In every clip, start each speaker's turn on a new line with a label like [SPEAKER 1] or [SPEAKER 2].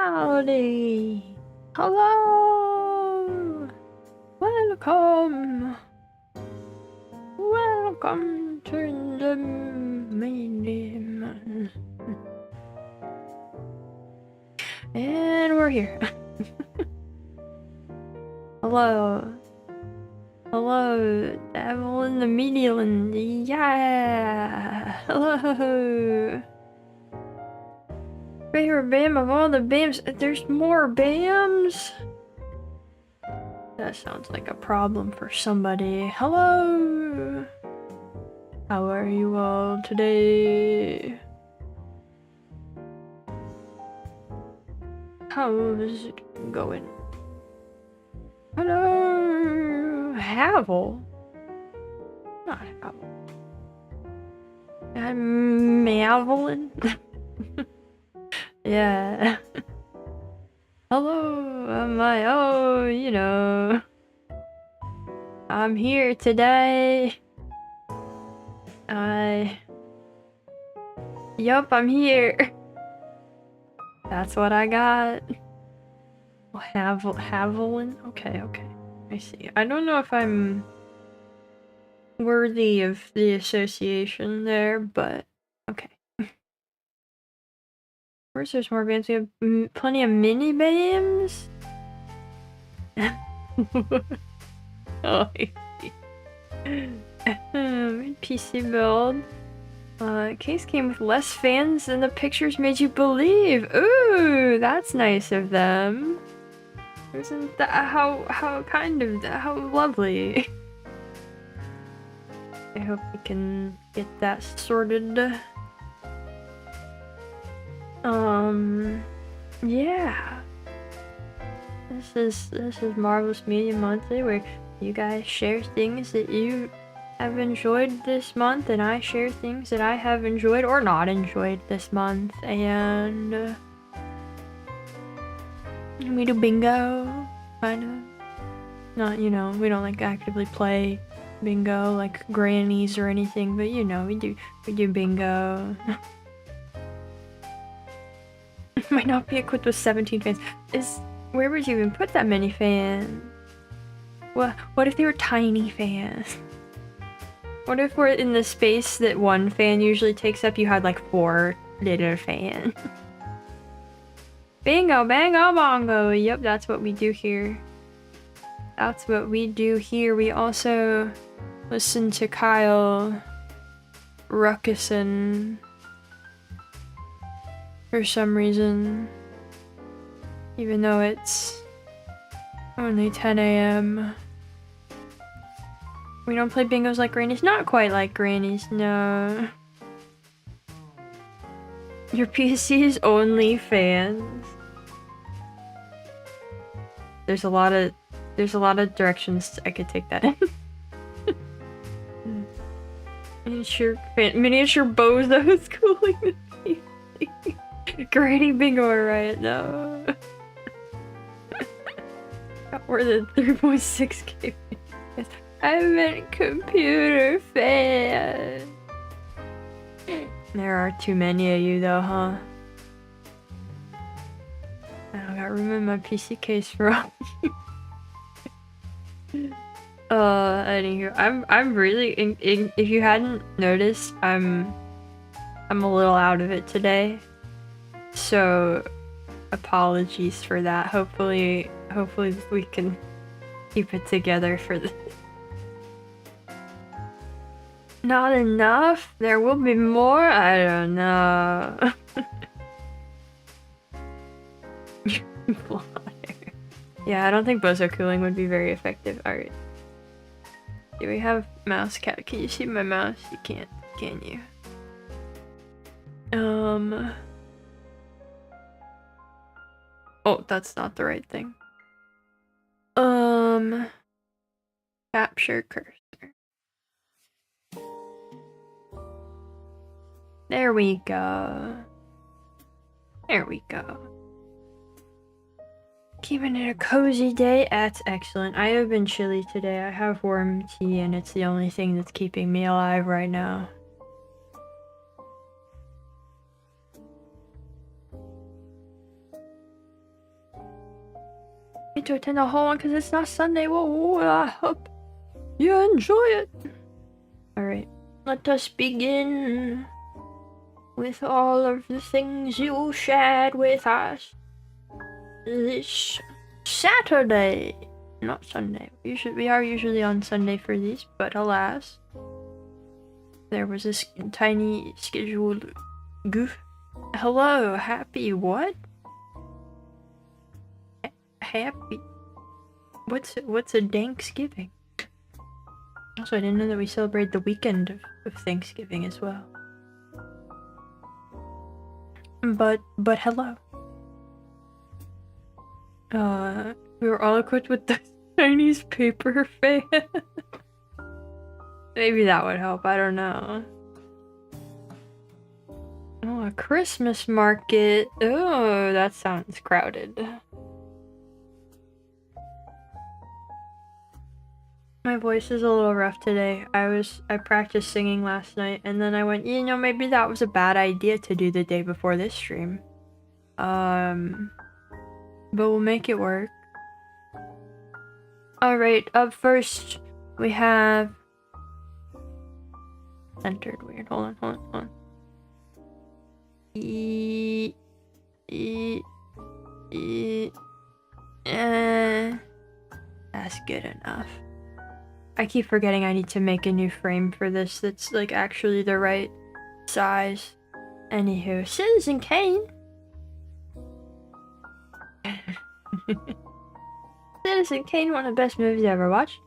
[SPEAKER 1] Howdy! Hello! Welcome! Welcome to the medium. And we're here. Hello. Hello, devil in the median. Yeah! Hello! Favorite BAM of all the BAMs? There's more BAMs? That sounds like a problem for somebody. Hello! How are you all today? How's it going? Hello! Havel? Not Havel. I'm Mavelin? Yeah. Hello, oh, you know. I'm here today. Yup, I'm here. That's what I got. Havelin? Okay. I see. I don't know if I'm worthy of the association there, but okay. Of course there's more bands. We have plenty of mini bands. Oh, PC build. Case came with less fans than the pictures made you believe. Ooh, that's nice of them. Isn't that how lovely? I hope we can get that sorted. Yeah. This is Marvellous Media Monthly, where you guys share things that you have enjoyed this month, and I share things that I have enjoyed or not enjoyed this month, and we do bingo, kind of. Not, you know, we don't like actively play bingo like grannies or anything, but you know, we do bingo. Might not be equipped with 17 fans. Where would you even put that many fans? What if they were tiny fans? What if we're in the space that one fan usually takes up, you had like 4 little fans? Bingo, bango, bongo. Yep, that's what we do here. That's what we do here. We also listen to Kyle Ruckusin for some reason, even though it's only 10 AM. We don't play bingos like grannies. Not quite like grannies, no. Your PC's only fans. There's a lot of directions I could take that in. Miniature bozos cooling the PC. Granny bingo, right? No. We're the 3.6K. I meant computer fan. There are too many of you though, huh? I don't got room in my PC case for all you. Anywho, I'm really if you hadn't noticed, I'm a little out of it today. So apologies for that. Hopefully we can keep it together for this. Not enough? There will be more? I don't know. Yeah, I don't think bozo cooling would be very effective. Alright. Do we have mouse cat? Can you see my mouse? You can't, can you? Oh, that's not the right thing. Capture cursor. There we go. There we go. Keeping it a cozy day. That's excellent. I have been chilly today. I have warm tea and it's the only thing that's keeping me alive right now. need to attend the whole one because it's not Sunday. Whoa, I hope you enjoy it. Alright, let us begin with all of the things you shared with us this Saturday. Not Sunday. We are usually on Sunday for these, but alas, there was this tiny scheduled goof. Hello, happy what? Happy? What's a Thanksgiving? Also, I didn't know that we celebrate the weekend of Thanksgiving as well. But hello. We were all equipped with the Chinese paper fan. Maybe that would help, I don't know. Oh, a Christmas market. Oh, that sounds crowded. My voice is a little rough today. I practiced singing last night, and then I went, you know, maybe that was a bad idea to do the day before this stream. But we'll make it work. Alright, up first, we have... Entered weird. Hold on. That's good enough. I keep forgetting I need to make a new frame for this that's like actually the right size. Anywho, Citizen Kane. Citizen Kane, one of the best movies I ever watched.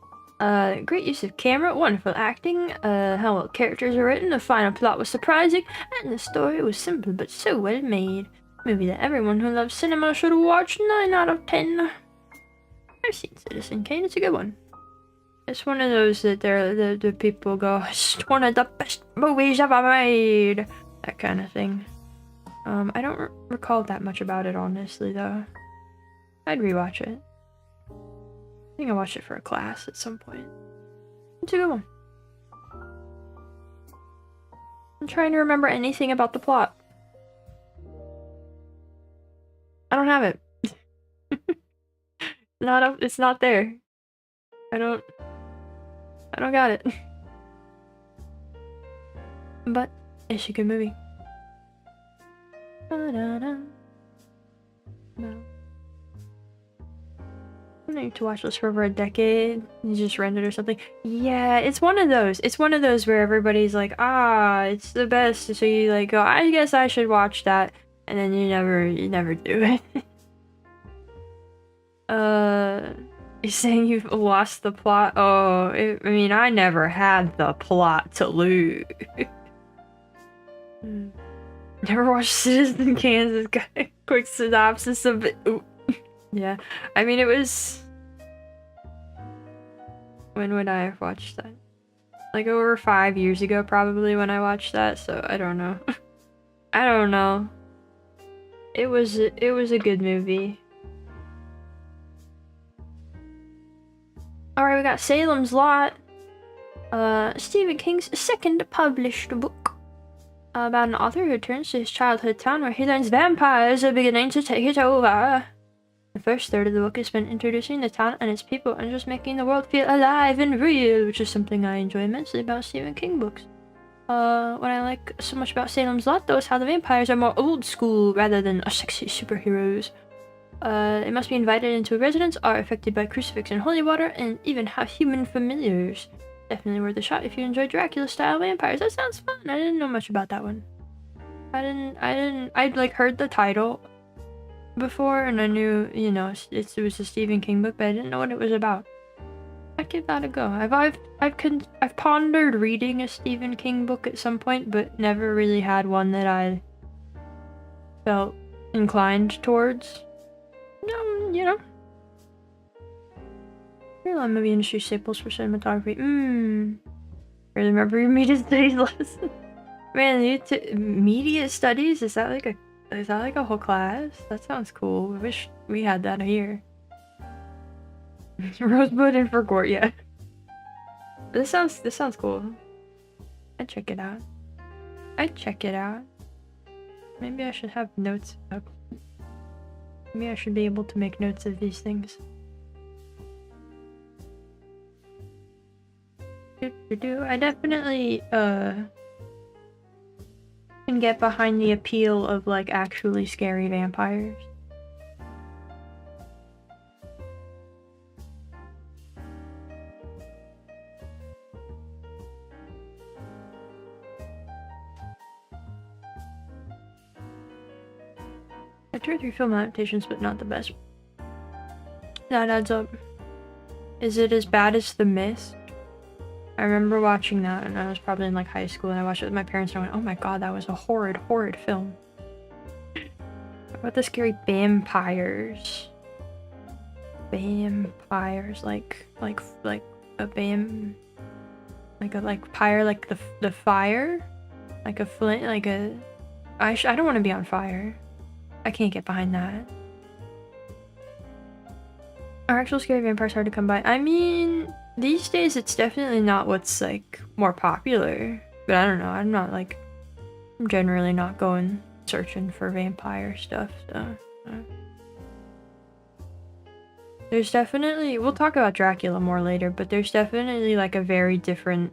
[SPEAKER 1] Great use of camera, wonderful acting, how well characters are written, the final plot was surprising, and the story was simple but so well made. Movie that everyone who loves cinema should watch. 9 out of 10. I've seen Citizen Kane, it's a good one. It's one of those that the people go, it's one of the best movies ever made. That kind of thing. I don't recall that much about it, honestly, though. I'd rewatch it. I think I watched it for a class at some point. It's a good one. I'm trying to remember anything about the plot. I don't have it. It's not there. I don't got it. But it's a good movie. No. I need to watch this for over a decade. You just rent it or something. Yeah, it's one of those. It's one of those where everybody's like, it's the best. So you like go, I guess I should watch that, and then you never do it. You're saying you've lost the plot? Oh, I mean, I never had the plot to lose. Never watched Citizen Kansas. Quick synopsis of it. Ooh. Yeah, I mean, it was... When would I have watched that? Like over 5 years ago, probably, when I watched that, so I don't know. I don't know. It was a good movie. Alright, we got Salem's Lot. Stephen King's second published book. About an author who returns to his childhood town where he learns vampires are beginning to take it over. The first third of the book has been introducing the town and its people and just making the world feel alive and real, which is something I enjoy immensely about Stephen King books. What I like so much about Salem's Lot, though, is how the vampires are more old school rather than sexy superheroes. They must be invited into a residence, are affected by crucifix and holy water, and even have human familiars. Definitely worth a shot if you enjoy Dracula-style vampires. That sounds fun. I didn't know much about that one. I'd like heard the title before, and I knew, you know, it was a Stephen King book, but I didn't know what it was about. I'd give that a go. I've pondered reading a Stephen King book at some point, but never really had one that I felt inclined towards. You know. Real on movie industry staples for cinematography. Really remember your media studies lesson. Man, media studies? Is that like a whole class? That sounds cool. I wish we had that here. Rosebud and Forgort, yeah. This sounds cool. I'd check it out. Maybe I should have notes up. Maybe I should be able to make notes of these things. I definitely can get behind the appeal of like actually scary vampires. I 2 or 3 film adaptations, but not the best. That adds up. Is it as bad as The Mist? I remember watching that, and I was probably in like high school, and I watched it with my parents, and I went, "Oh my god, that was a horrid, horrid film." What about the scary vampires? Vampires, like a pyre, like the fire, like a flint, like a. I don't want to be on fire. I can't get behind that. Are actual scary vampires hard to come by? I mean, these days it's definitely not what's like more popular. But I don't know. I'm generally not going searching for vampire stuff. So there's definitely, we'll talk about Dracula more later, but there's definitely like a very different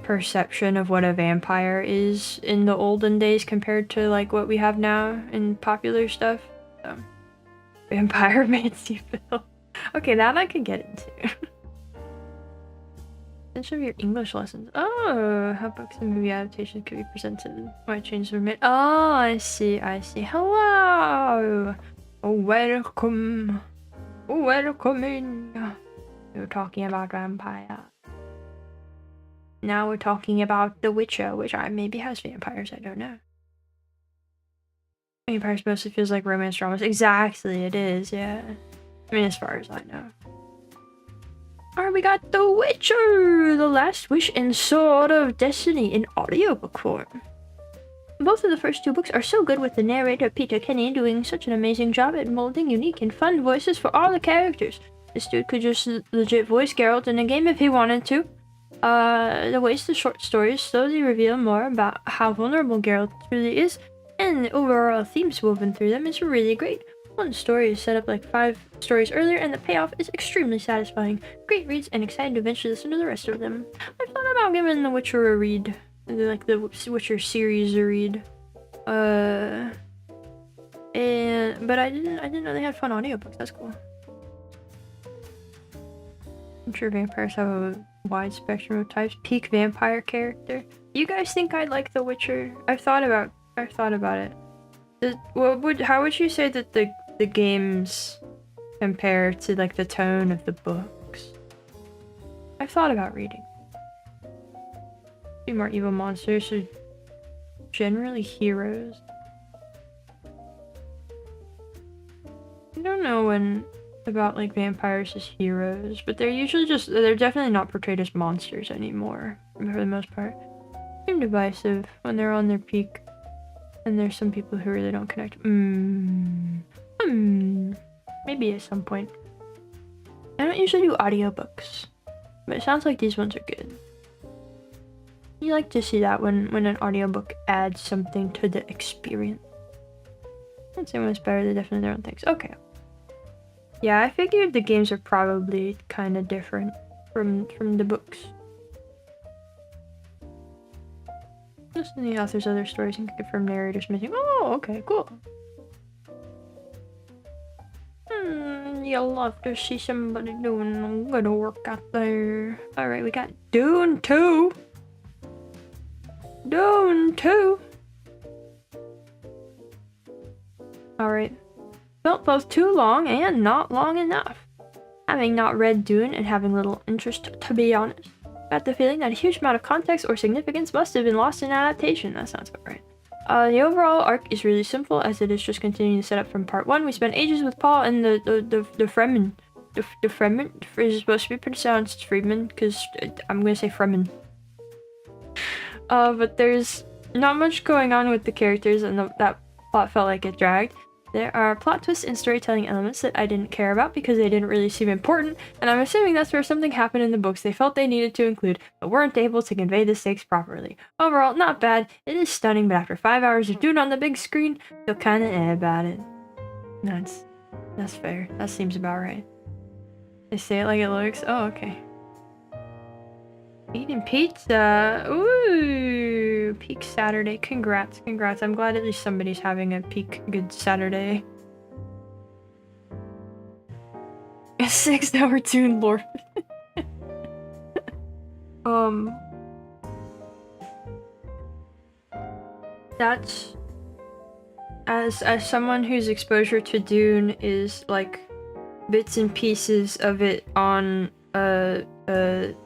[SPEAKER 1] perception of what a vampire is in the olden days compared to like what we have now in popular stuff. So. Vampire fancy film. Okay, that I could get into. Essentially your English lessons. Oh, how books and movie adaptations could be presented. Why changes were made. Oh, I see. Hello! Welcome. Welcome in. We were talking about vampire. Now we're talking about The Witcher, which maybe has vampires, I don't know. Vampires mostly feels like romance dramas. Exactly, it is, yeah. I mean, as far as I know. Alright, we got The Witcher! The Last Wish and Sword of Destiny in audiobook form. Both of the first 2 books are so good, with the narrator Peter Kenny doing such an amazing job at molding unique and fun voices for all the characters. This dude could just legit voice Geralt in a game if he wanted to. The ways the short stories slowly reveal more about how vulnerable Geralt really is, and the overall themes woven through them is really great. One story is set up like 5 stories earlier, and the payoff is extremely satisfying. Great reads, and excited to eventually listen to the rest of them. I thought about giving The Witcher a read. Like the Witcher series a read. But I didn't know they had fun audiobooks. That's cool. I'm sure vampires have a wide spectrum of types. Peak vampire character. You guys think I'd like The Witcher? I've thought about it. How would you say that the games compare to like the tone of the books? I've thought about reading. Be more evil monsters, so generally heroes. I don't know about like vampires as heroes, but they're definitely not portrayed as monsters anymore for the most part. Seem divisive when they're on their peak. And there's some people who really don't connect. Maybe at some point. I don't usually do audiobooks, but it sounds like these ones are good. You like to see that when an audiobook adds something to the experience. I'd say when it's better, they definitely their own things. Okay. Yeah, I figured the games are probably kind of different from the books. Just in the author's other stories and confirm narrators missing. Oh, okay, cool. You'll love to see somebody doing good work out there. Alright, we got Dune 2. Dune 2. Alright. Felt both too long and not long enough. Having not read Dune and having little interest, to be honest. Got the feeling that a huge amount of context or significance must have been lost in adaptation. That sounds about right. The overall arc is really simple, as it is just continuing to set up from part 1. We spent ages with Paul and the Fremen. The Fremen is supposed to be pronounced Freeman, because I'm gonna say Fremen. But there's not much going on with the characters, and that plot felt like it dragged. There are plot twists and storytelling elements that I didn't care about because they didn't really seem important, and I'm assuming that's where something happened in the books they felt they needed to include, but weren't able to convey the stakes properly. Overall, not bad. It is stunning, but after 5 hours of Dune on the big screen, feel kinda about it. That's fair. That seems about right. They say it like it looks. Oh, okay. Eating pizza. Ooh, peak Saturday. Congrats, congrats. I'm glad at least somebody's having a peak good Saturday. A 6-hour Toon Lord. That's as someone whose exposure to Dune is like bits and pieces of it on a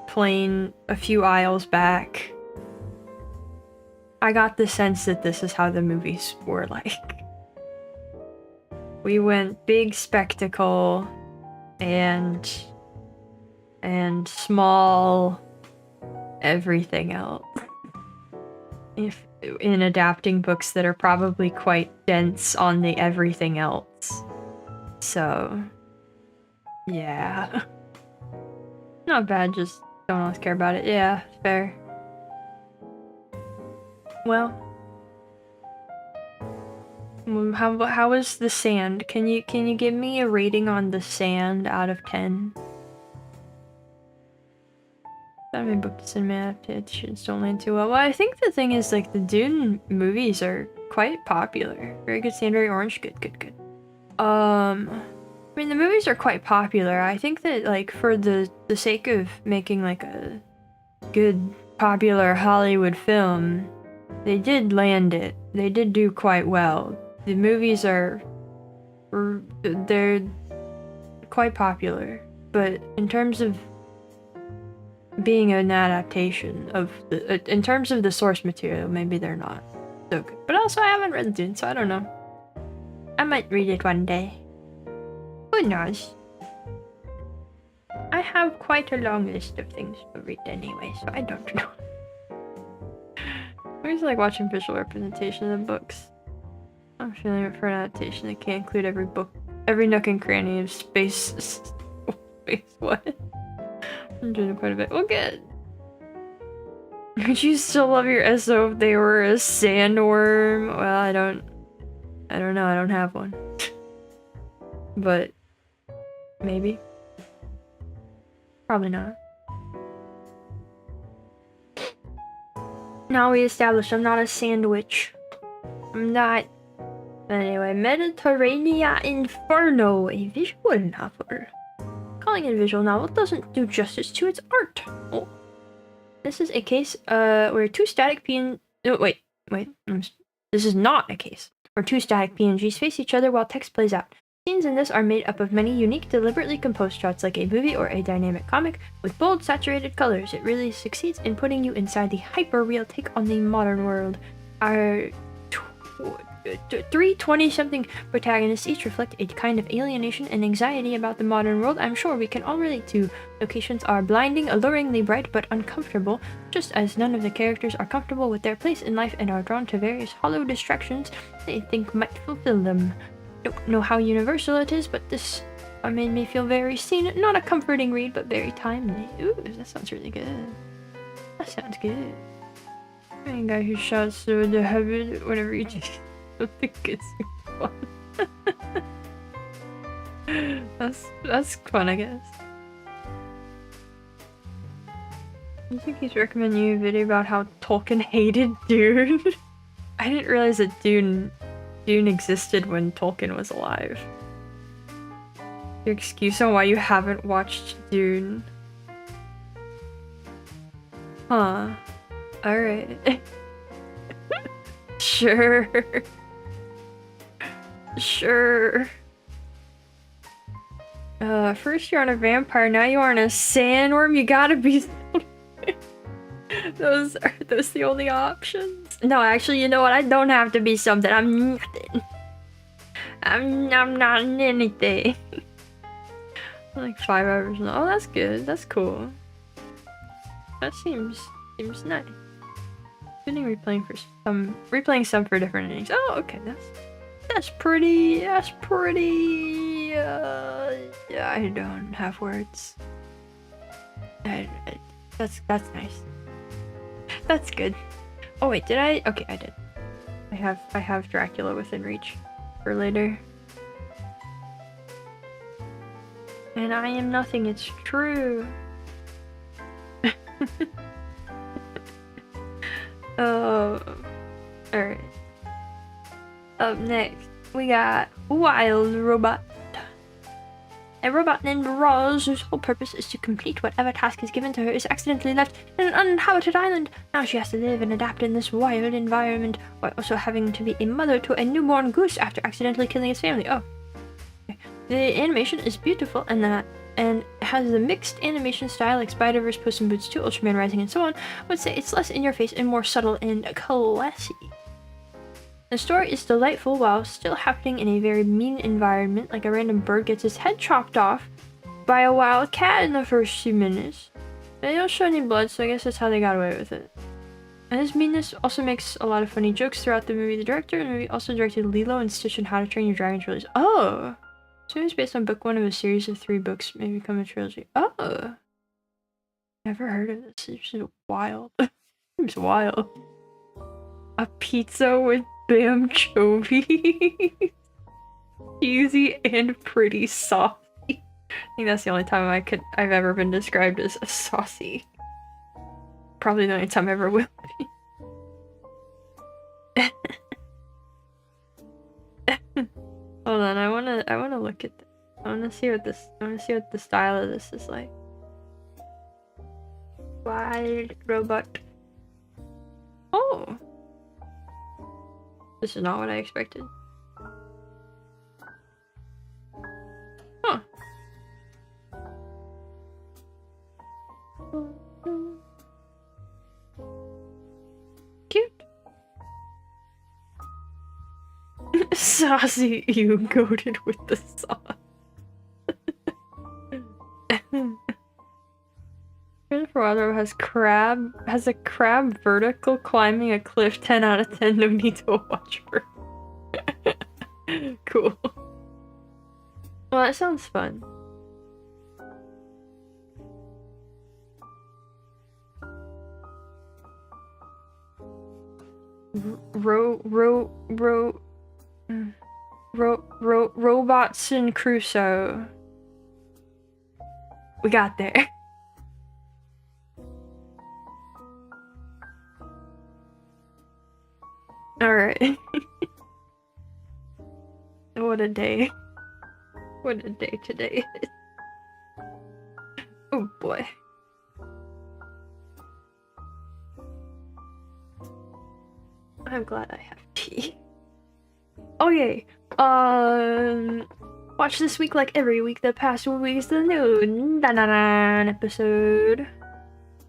[SPEAKER 1] plane a few aisles back. I got the sense that this is how the movies were like. We went big spectacle and small everything else. If in adapting books that are probably quite dense on the everything else. So yeah. Not bad, just don't always care about it. Yeah, fair. Well, how was the sand? Can you give me a rating on the sand out of 10? Anime book to cinema adaptations don't land too well. Well, I think the thing is like the Dune movies are quite popular. Very good sand, very orange. Good. I mean, the movies are quite popular. I think that, like, for the sake of making, like, a good, popular Hollywood film, they did land it. They did do quite well. The movies they're quite popular. But in terms of being an adaptation of in terms of the source material, maybe they're not so good. But also, I haven't read Dune, so I don't know. I might read it one day. Who knows? I have quite a long list of things to read anyway, so I don't know. I always like watching visual representation of books. I'm feeling it for an adaptation that can't include every book, every nook and cranny of space. What? I'm doing it quite a bit. Well, good. Would you still love your SO if they were a sandworm? Well, I don't know. I don't have one. But maybe. Probably not. Now we established I'm not a sandwich. I'm not. Anyway, Mediterranea Inferno, a visual novel. Calling it a visual novel doesn't do justice to its art. Oh. This is a case where two static PNGs... Oh, wait. This is not a case where two static PNGs face each other while text plays out. Scenes in this are made up of many unique, deliberately composed shots like a movie or a dynamic comic with bold, saturated colors. It really succeeds in putting you inside the hyper-real take on the modern world. Our 320-something protagonists each reflect a kind of alienation and anxiety about the modern world I'm sure we can all relate to. Locations are blinding, alluringly bright, but uncomfortable, just as none of the characters are comfortable with their place in life and are drawn to various hollow distractions they think might fulfill them. Don't know how universal it is, but this made me feel very seen. Not a comforting read, but very timely. Ooh, that sounds really good. That sounds good. A guy who shouts through the heaven whenever you do something gets fun. That's fun, I guess. I think he's recommending you a video about how Tolkien hated Dune. I didn't realize that Dune existed when Tolkien was alive. Your excuse on why you haven't watched Dune. Huh. Alright. Sure. Sure. First you're on a vampire, now you are on a sandworm. You gotta be... Those are the only options? No, actually, you know what? I don't have to be something. I'm nothing. I'm not anything. Like 5 hours now. Oh, that's good. That's cool. That seems nice. Getting replaying some for different endings. Oh, okay. That's pretty. Yeah, I don't have words. That's nice. That's good. Oh wait, did I? Okay, I did. I have Dracula within reach for later. And I am nothing, it's true. Alright. Up next, we got Wild Robot. A robot named Roz, whose whole purpose is to complete whatever task is given to her, is accidentally left in an uninhabited island. Now she has to live and adapt in this wild environment, while also having to be a mother to a newborn goose after accidentally killing its family. Oh. Okay. The animation is beautiful and has a mixed animation style like Spider-Verse, Puss in Boots 2, Ultraman Rising, and so on. I would say it's less in your face and more subtle and classy. The story is delightful while still happening in a very mean environment, like a random bird gets its head chopped off by a wild cat in the first few minutes. They don't show any blood, so I guess that's how they got away with it. And his meanness also makes a lot of funny jokes throughout the movie. The director of the movie also directed Lilo and Stitch and How to Train Your Dragon trilogy. Oh! So it's based on book 1 of a series of 3 books, maybe become a trilogy. Oh! Never heard of this. It's just wild. It's wild. A pizza with Bamchovies. Cheesy and pretty saucy. I think that's the only time I've ever been described as a saucy. Probably the only time I ever will be. Hold on, I wanna look at this. I wanna see what the style of this is like. Wild robot. Oh! This is not what I expected. Huh. Cute. Saucy, you goated with the sauce. Jennifer Wilder has a crab vertical climbing a cliff. 10 out of 10. No need to watch her. Cool. Well, that sounds fun. Robotson Crusoe. We got there. Alright. What a day. What a day today is. Oh boy. I'm glad I have tea. Oh yay. Watch this week like every week. The past week's the new episode.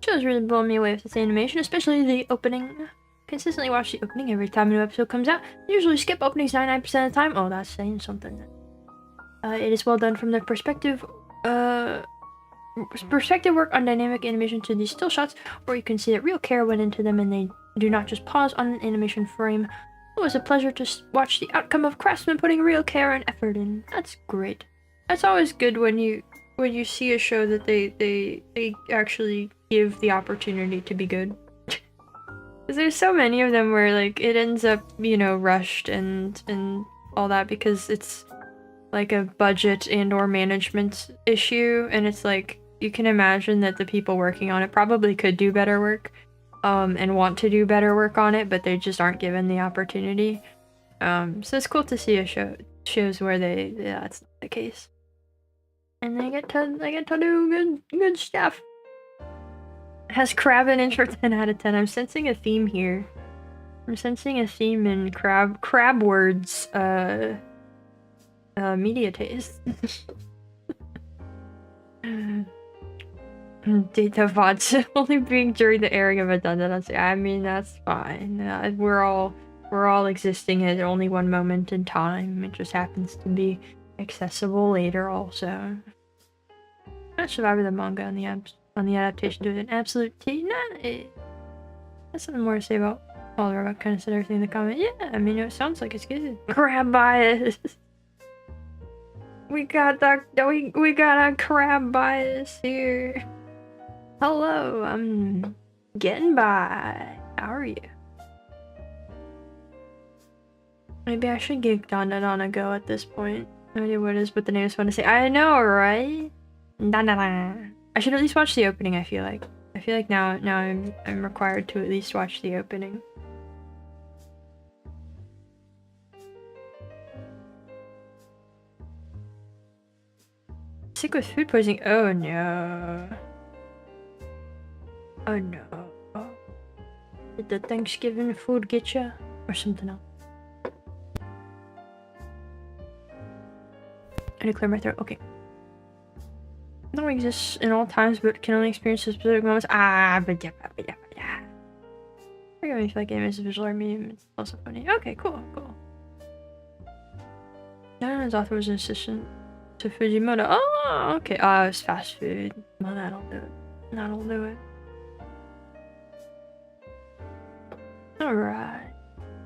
[SPEAKER 1] Show's really blown me away with this animation, especially the opening. Consistently watch the opening every time a new episode comes out. Usually skip openings 99% of the time. Oh, that's saying something. It is well done from the perspective work on dynamic animation to these still shots, where you can see that real care went into them and they do not just pause on an animation frame. It was a pleasure to watch the outcome of craftsmen putting real care and effort in. That's great. That's always good when you see a show that they actually give the opportunity to be good. Because there's so many of them where like it ends up, you know, rushed and all that because it's like a budget and or management issue, and it's like you can imagine that the people working on it probably could do better work and want to do better work on it, but they just aren't given the opportunity. So it's cool to see shows where that's not the case. And they get to do good stuff. Has crab in it for 10 out of 10. I'm sensing a theme here. I'm sensing a theme in crab words media taste. Data VODs only being during the airing of a redundancy. I mean, that's fine. We're all existing at only one moment in time. It just happens to be accessible later also. Not Survivor the manga on the adaptation to an absolute T. That's something more to say about all the robot. Kind of said everything in the comment. Yeah, I mean, it sounds like it's good. Crab bias. We got a crab bias here. Hello, I'm getting by. How are you? Maybe I should give Dandadan a go at this point. No idea what it is, but the name is fun to say. I know, right? Dandadan. I should at least watch the opening, I feel like. I feel like now I'm required to at least watch the opening. Sick with food poisoning. Oh no. Oh no. Oh. Did the Thanksgiving food get you? Or something else? I need to clear my throat. Okay. No exists in all times, but can only experience the specific moments. But yeah. I feel like game is a visual art medium. It's also funny. Okay, cool. Nana's author was an assistant to Fujimoto. Oh, okay. Oh, it's fast food. Well, that'll do it. Alright.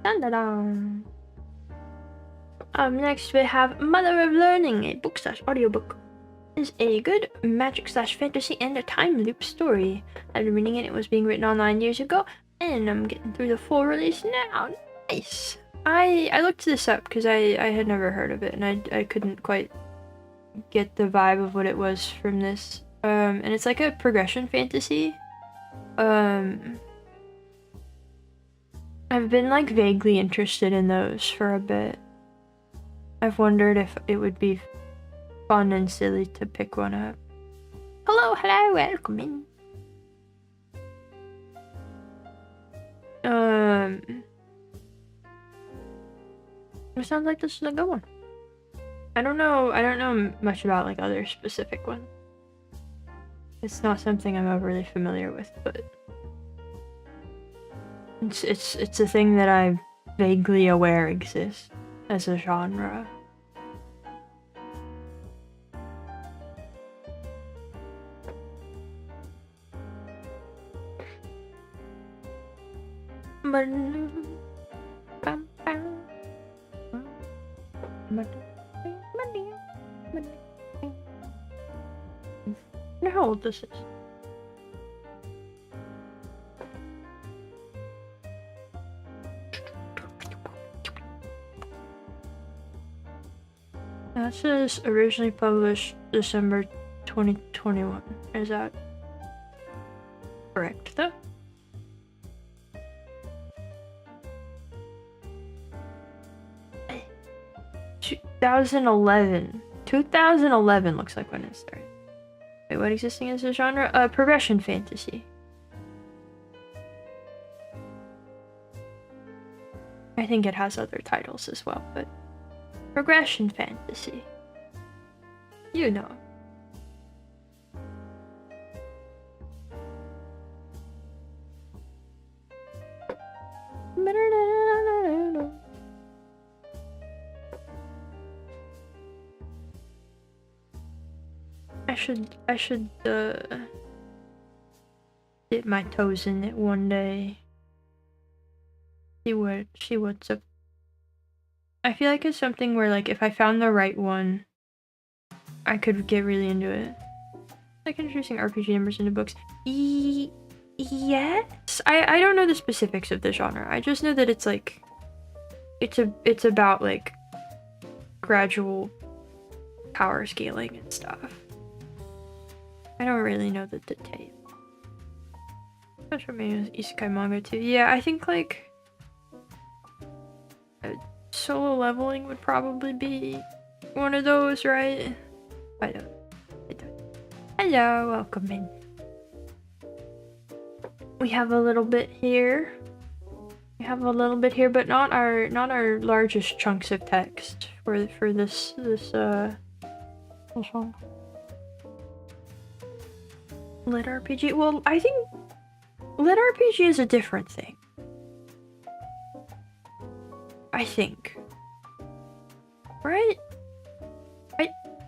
[SPEAKER 1] Dun-da-dun. Next we have Mother of Learning, a book/audiobook. Is a good magic/fantasy and a time loop story. I've been reading it. It was being written online years ago, and I'm getting through the full release now. Nice. I looked this up because I had never heard of it, and I couldn't quite get the vibe of what it was from this. And it's like a progression fantasy. I've been like vaguely interested in those for a bit. I've wondered if it would be fun and silly to pick one up. Hello, welcome in. It sounds like this is a good one. I don't know much about like other specific ones. It's not something I'm overly familiar with, but it's a thing that I'm vaguely aware exists as a genre. I wonder how old this is. That says originally published December 2021. Is that correct though? Hey. 2011 looks like when it started. Wait, what existing is the genre? Progression fantasy. I think it has other titles as well, but progression fantasy. You know. I should dip my toes in it one day. See what's up. I feel like it's something where like if I found the right one, I could get really into it. Like introducing RPG numbers into books. Yes. I don't know the specifics of the genre. I just know that it's like it's about like gradual power scaling and stuff. I don't really know the details. That's what made isekai manga too. Yeah, I think like solo leveling would probably be one of those, right? I don't. Hello, welcome in. We have a little bit here. But not our largest chunks of text for this song. Lit RPG? Well, I think Lit RPG is a different thing. I think. Right?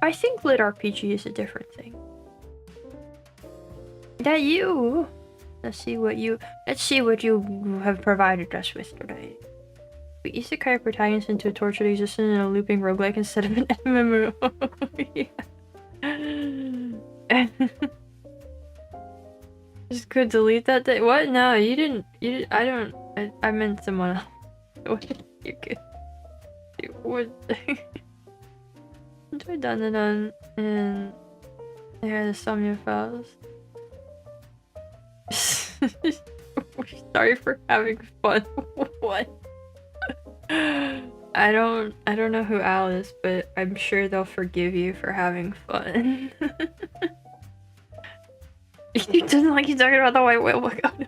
[SPEAKER 1] I think Lit RPG is a different thing. That you? Let's see what you have provided us with today. We isekai protagonists into a tortured existence in a looping roguelike instead of an MMO. Yeah. Just could delete that day. What? No, you didn't. I meant someone else. What? You could. What? Enjoy done and here are the Somnia files. Sorry for having fun. What? I don't know who Al is, but I'm sure they'll forgive you for having fun. He doesn't like you talking about the white whale. Oh, no.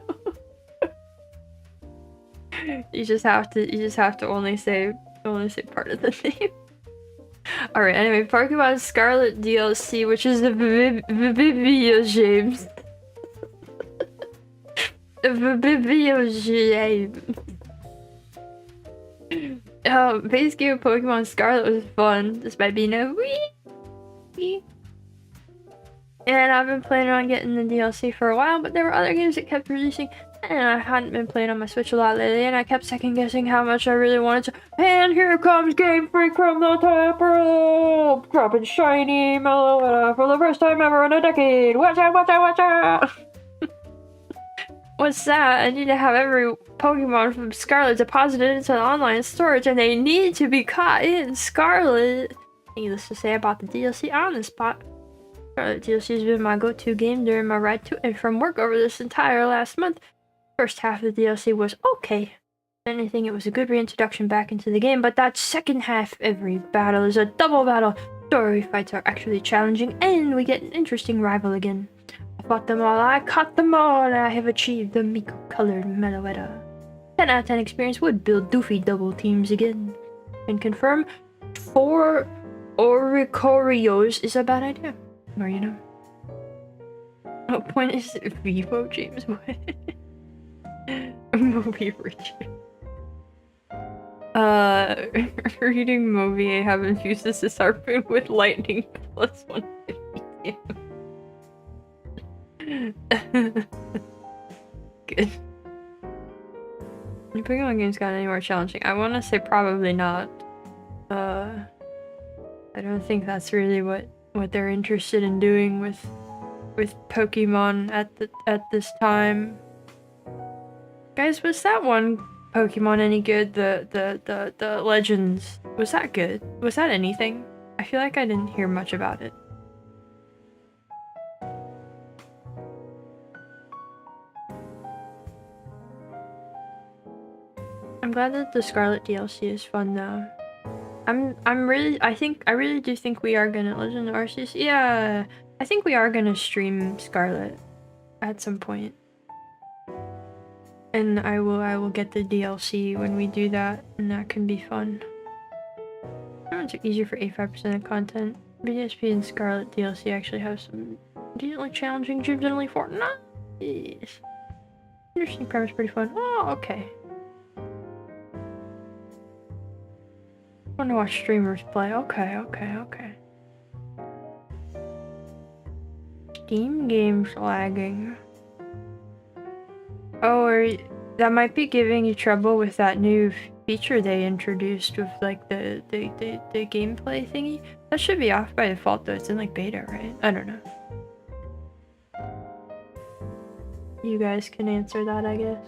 [SPEAKER 1] You just have to only say part of the name. Alright, anyway, Pokemon Scarlet DLC, which is the video games. Video game. Base game of Pokemon Scarlet was fun, despite being a wee. And I've been planning on getting the DLC for a while, but there were other games that kept releasing, and I hadn't been playing on my Switch a lot lately, and I kept second guessing how much I really wanted to. And here comes Game Freak from the top rope, dropping shiny Meloetta for the first time ever in a decade. Watch out, watch out, watch out! What's that? I need to have every Pokemon from Scarlet deposited into the online storage, and they need to be caught in Scarlet. Needless to say, I bought the DLC on the spot. Scarlet DLC has been my go-to game during my ride to and from work over this entire last month. First half of the DLC was okay. If anything, it was a good reintroduction back into the game, but that second half, every battle is a double battle. Story fights are actually challenging, and we get an interesting rival again. I fought them all, I caught them all, and I have achieved the Miko-colored Meloetta. 10 out of 10 experience would build Doofy double teams again. And confirm 4 Oricorios is a bad idea. Or, you know. What point is it? Vivo, James? What? Movie review. Reading movie, I have infused this harpoon with lightning plus 150. Good. The Pokemon games got any more challenging? I want to say probably not. I don't think that's really what they're interested in doing with Pokemon at this time. Guys, was that one Pokemon any good? The Legends, was that good? Was that anything? I feel like I didn't hear much about it. I'm glad that the Scarlet DLC is fun though. I really do think we are gonna Legend Arceus. Yeah, I think we are gonna stream Scarlet at some point. And I will get the DLC when we do that, and that can be fun. It's easier for 85% of content. BSP and Scarlet DLC actually have some decently challenging gyms and only 4. Nice. Interesting premise, pretty fun. Oh, okay. I want to watch streamers play. Okay. Steam games lagging. Oh, that might be giving you trouble with that new feature they introduced with like the gameplay thingy. That should be off by default though. It's in like beta, right? I don't know. You guys can answer that, I guess.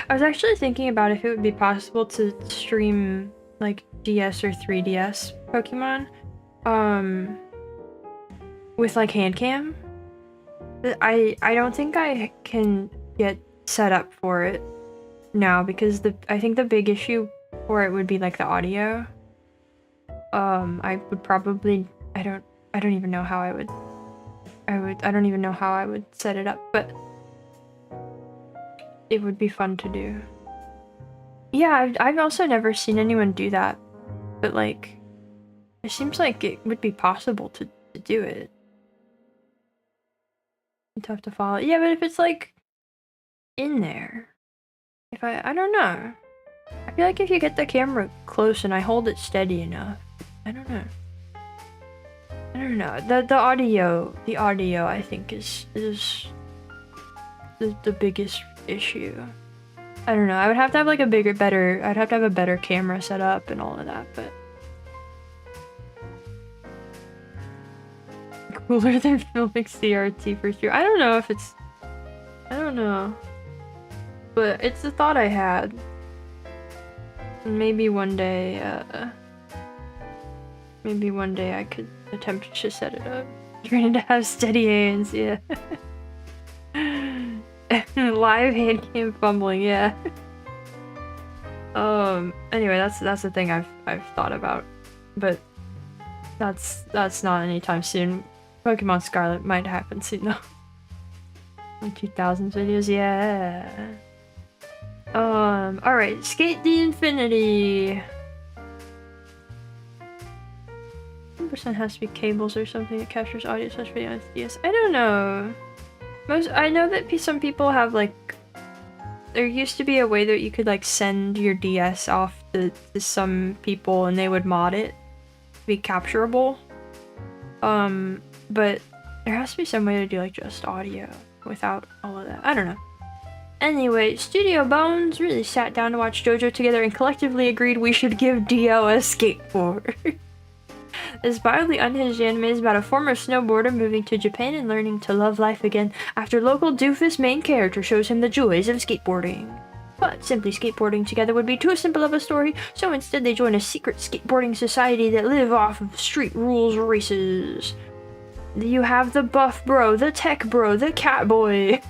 [SPEAKER 1] I was actually thinking about if it would be possible to stream like DS or 3DS Pokemon with like hand cam. I don't think I can get set up for it now because I think the big issue for it would be like the audio. I would probably I don't even know how I don't even know how I would set it up, but it would be fun to do. Yeah, I've also never seen anyone do that, but like it seems like it would be possible to do it. Tough to follow. Yeah, but if it's like in there, if I don't know. I feel like if you get the camera close and I hold it steady enough, I don't know. The audio I think is the biggest issue. I don't know. I would have to have like I'd have to have a better camera set up and all of that, but cooler than filming CRT for sure. I don't know. But it's a thought I had. Maybe one day, Maybe one day I could attempt to set it up. You're gonna have steady hands, yeah. Live hand cam fumbling, yeah. Anyway, that's the thing I've thought about, but that's not anytime soon. Pokemon Scarlet might happen soon though. 2000s videos, yeah. Alright, Skate the Infinity. 1% has to be cables or something that captures audio such video on DS. I don't know. I know that some people have like, there used to be a way that you could like send your DS off to some people and they would mod it to be capturable. But there has to be some way to do like just audio without all of that. I don't know. Anyway, Studio Bones really sat down to watch JoJo together and collectively agreed we should give Dio a skateboard. This mildly unhinged anime is about a former snowboarder moving to Japan and learning to love life again after local doofus main character shows him the joys of skateboarding. But simply skateboarding together would be too simple of a story, so instead they join a secret skateboarding society that live off of street rules races. You have the buff bro, the tech bro, the cat boy.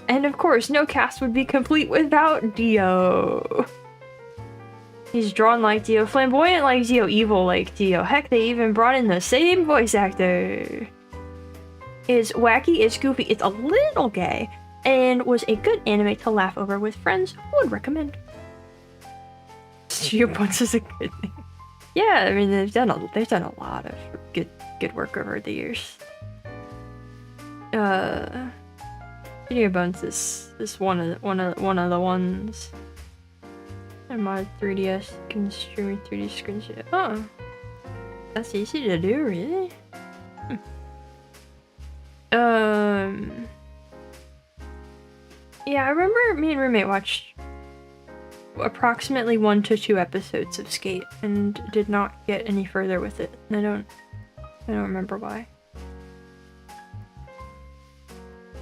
[SPEAKER 1] And of course, no cast would be complete without Dio. He's drawn like Dio, flamboyant like Dio, evil like Dio. Heck, they even brought in the same voice actor. It's wacky, it's goofy, it's a little gay, and was a good anime to laugh over with friends. Would recommend. Studio Bones is a good name. Yeah, I mean they've done a lot of good work over the years. Studio Bones is one of the ones. And my 3DS can stream 3D screens. Oh, that's easy to do, really? Yeah, I remember me and roommate watched approximately 1 to 2 episodes of Skate and did not get any further with it. I don't remember why.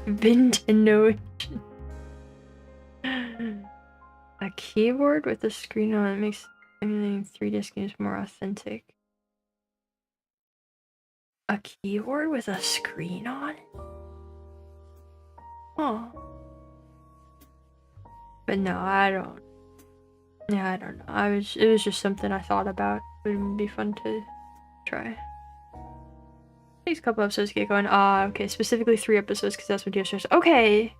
[SPEAKER 1] Nintendo. A keyboard with a screen on it makes emulating 3DS games more authentic. A keyboard with a screen on it? Oh. But no, I don't. Yeah, I don't know. It was just something I thought about. It would be fun to try. Takes a couple episodes to get going. Okay, specifically 3 episodes because that's what Dio starts. Okay.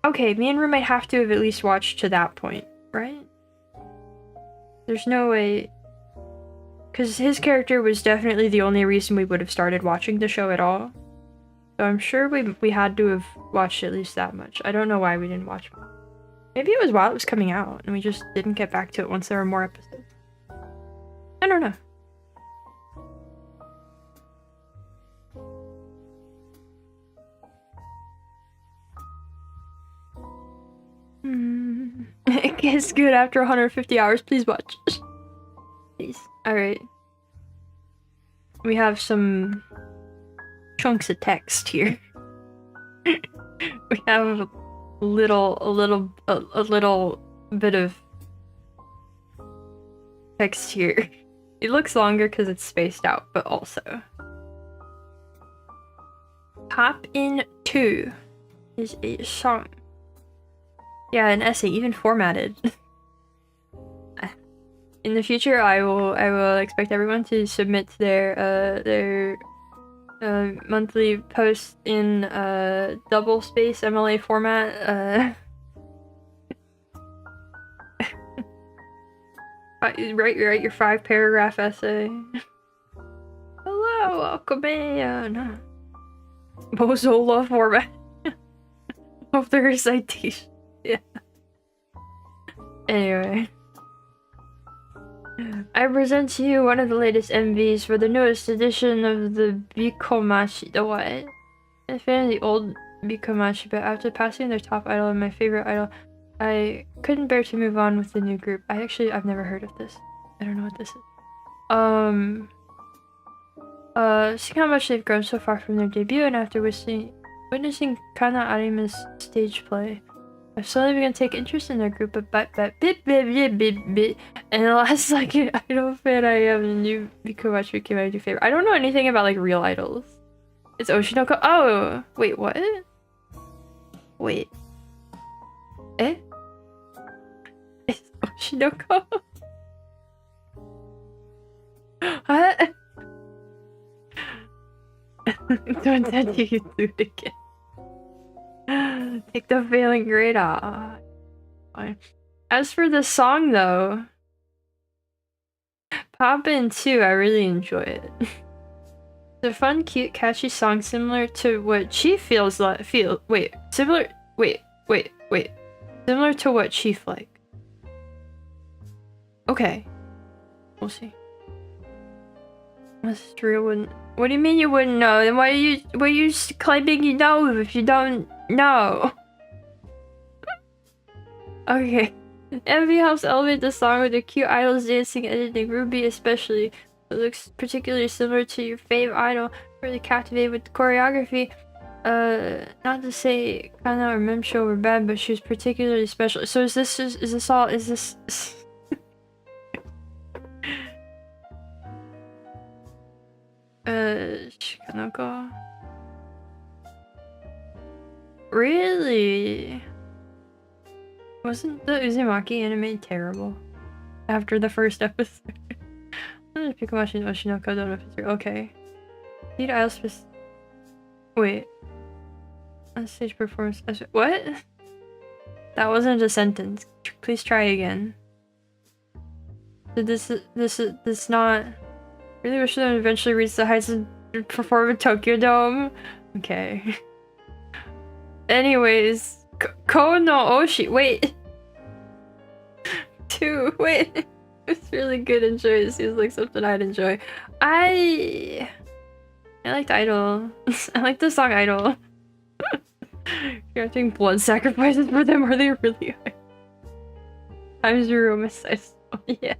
[SPEAKER 1] Okay, me and roommate have to have at least watched to that point, right? There's no way... Because his character was definitely the only reason we would have started watching the show at all. So I'm sure we had to have watched at least that much. I don't know why we didn't watch more. Maybe it was while it was coming out, and we just didn't get back to it once there were more episodes. I don't know. It gets good after 150 hours. Please watch. Please. Alright. We have some chunks of text here. We have a little bit of text here. It looks longer because it's spaced out, but also. Hop In 2 is a song. Yeah, an essay, even formatted. In the future, I will expect everyone to submit their monthly post in double space MLA format. Write your 5-paragraph essay. Hello, welcome in. Bozola format. Of their citation. Yeah. Anyway. I present to you one of the latest MVs for the newest edition of the Bikomachi. The what? I'm a fan of the old Bikomachi, but after passing their top idol and my favorite idol, I couldn't bear to move on with the new group. I've never heard of this. I don't know what this is. Seeing how much they've grown so far from their debut and after witnessing Kana Arima's stage play, I've slowly begun to take interest in their group, but bit. And the last like idol fan I am, the new Mikomachi became my new favorite. I don't know anything about like real idols. It's Oshinoko. Oh, wait, what? Wait. Eh? It's Oshinoko? What? Don't touch you do it again. Take the failing grade off. Fine. As for the song though, Pop In 2, I really enjoy it. It's a fun, cute, catchy song similar to what Chief feels like. Similar to what Chief like. Okay. We'll see. Mystery wouldn't. What do you mean you wouldn't know? Then why are you claiming you know if you don't know? Okay. Envy helps elevate the song with the cute idols dancing editing. Ruby especially. It looks particularly similar to your fave idol. Really captivated with the choreography. Not to say Kana or Memsho were bad, but she was particularly special. So is this Chroneco? Really? Wasn't the Uzumaki anime terrible? After the first episode? Pikomachi and Oshinoko don't know if it's real. Okay. Need idol wait. On stage performance. What? That wasn't a sentence. Please try again. This not. Really wish them eventually reach the heights and perform in Tokyo Dome. Okay. Anyways, Ko no Oshi. Wait. 2. Wait. It's really good. Enjoy. It seems like something I'd enjoy. I liked Idol. I like the song Idol. You're doing blood sacrifices for them. Are they really high? Times your homicide. Yeah.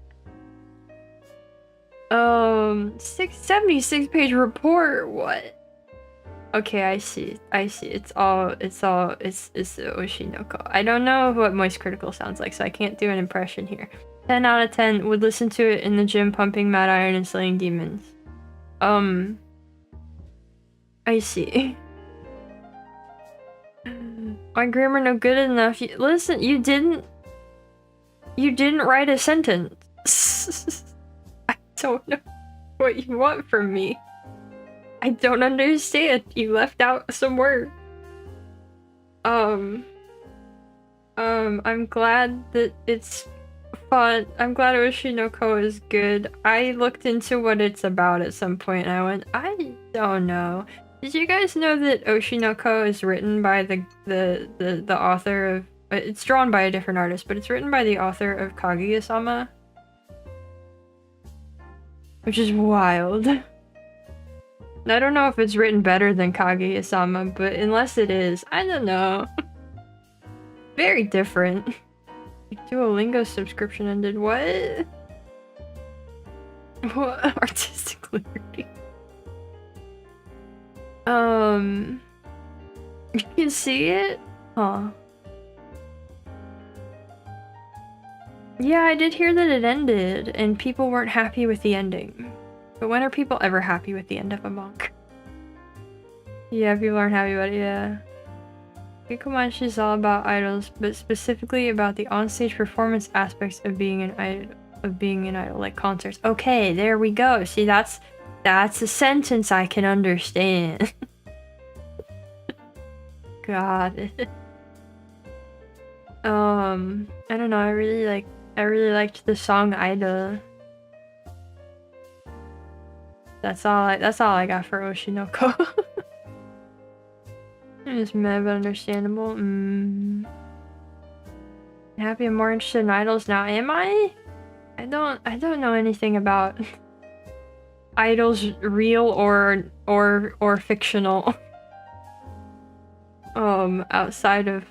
[SPEAKER 1] 676 page report. What? Okay, I see. It's Oshinoko. I don't know what Moist Critical sounds like, so I can't do an impression here. 10 out of 10 would listen to it in the gym pumping Mad Iron and slaying demons. I see. My grammar no good enough. Listen, you didn't write a sentence. I don't know what you want from me. I don't understand. You left out some words. I'm glad that it's fun. I'm glad Oshinoko is good. I looked into what it's about at some point and I went, I don't know. Did you guys know that Oshinoko is written by the author of... It's drawn by a different artist, but it's written by the author of Kaguya-sama? Which is wild. I don't know if it's written better than Kaguya-sama, but unless it is, I don't know. Very different. Duolingo subscription ended. What? What? Artistic liberty. You can see it? Huh. Yeah, I did hear that it ended, and people weren't happy with the ending. But when are people ever happy with the end of a monk? Yeah, people aren't happy about it, yeah. Kikomanshi is all about idols, but specifically about the onstage performance aspects of being an idol, like concerts. Okay, there we go. See, that's a sentence I can understand. God. I don't know, I really liked the song Idol. That's all I got for Oshinoko. I'm just mad but understandable. Happy I'm more interested in idols now. Am I? I don't know anything about idols, real or fictional. Outside of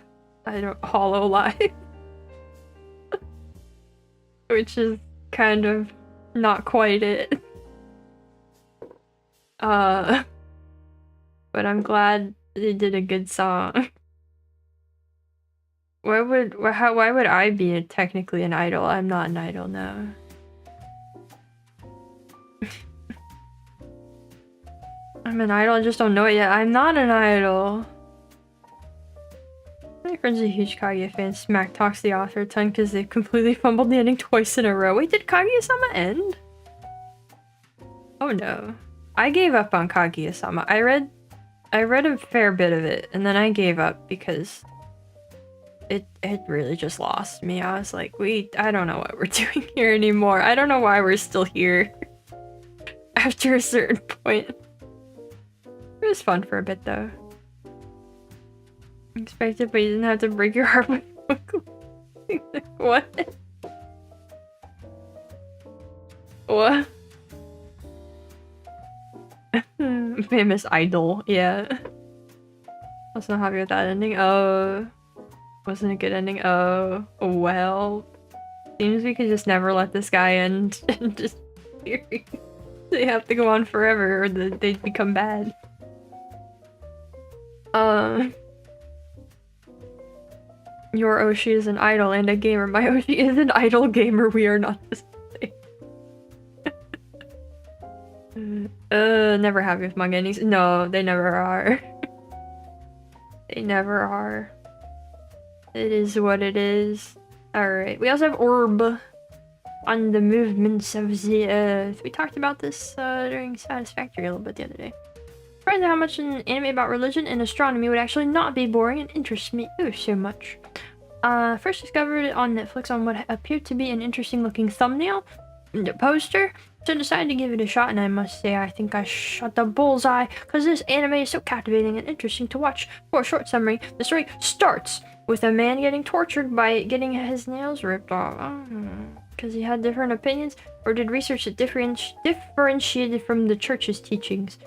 [SPEAKER 1] Hollow Life. Which is kind of not quite it. But I'm glad they did a good song. why would I be technically an idol? I'm not an idol, no. I'm an idol, I just don't know it yet. I'm not an idol. My friend's a huge Kaguya fan. Smack talks the author a ton because they completely fumbled the ending twice in a row. Wait, did Kaguya-sama end? Oh no. I gave up on Kaguya-sama. I read a fair bit of it, and then I gave up because it really just lost me. I was like, I don't know what we're doing here anymore. I don't know why we're still here. After a certain point. It was fun for a bit though. Expected, but you didn't have to break your heart with what? What? Famous idol, yeah. I was not happy with that ending. Oh. Wasn't a good ending. Oh. Well. Seems we could just never let this guy end and just they have to go on forever or they'd become bad. Your Oshi is an idol and a gamer. My Oshi is an idol gamer. We are not the same. Never happy with manga endings. No, they never are. They never are. It is what it is. Alright, we also have Orb on the movements of the earth. We talked about this during Satisfactory a little bit the other day. Surprised at how much an anime about religion and astronomy would actually not be boring and interest me so much. First discovered it on Netflix on what appeared to be an interesting looking thumbnail and a poster, so decided to give it a shot, and I must say I think I shot the bullseye because this anime is so captivating and interesting to watch. For a short summary, the story starts with a man getting tortured by getting his nails ripped off. Because he had different opinions or did research that differentiated from the church's teachings.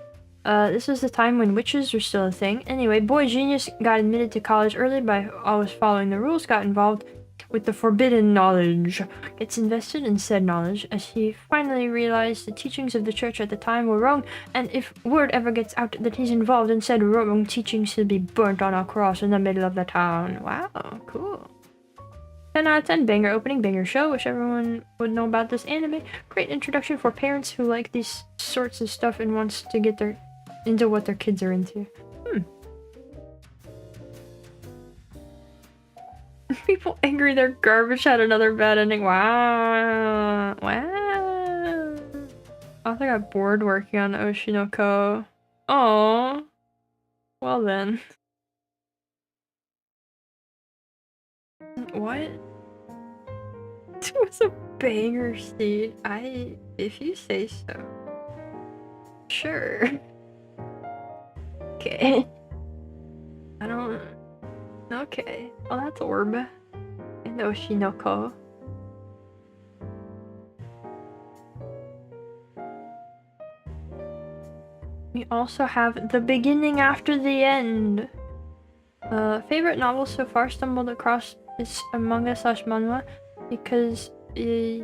[SPEAKER 1] This was the time when witches were still a thing. Anyway, boy genius got admitted to college early by always following the rules, got involved with the forbidden knowledge, gets invested in said knowledge as he finally realized the teachings of the church at the time were wrong, and if word ever gets out that he's involved in said wrong teachings, he'll be burnt on a cross in the middle of the town. Wow, cool. 10 out of 10, banger opening, banger show. Wish everyone would know about this anime. Great introduction for parents who like these sorts of stuff and wants to get into what their kids are into. People angry their garbage had another bad ending. Wow. Wow. I think I got bored working on Oshinoko. Oh. Well then. What? It was a banger seed. If you say so. Sure. Okay. I don't... Okay. Well, that's Orb. And Oshinoko. We also have The Beginning After the End. Favorite novel so far, stumbled across this manga / manhwa because a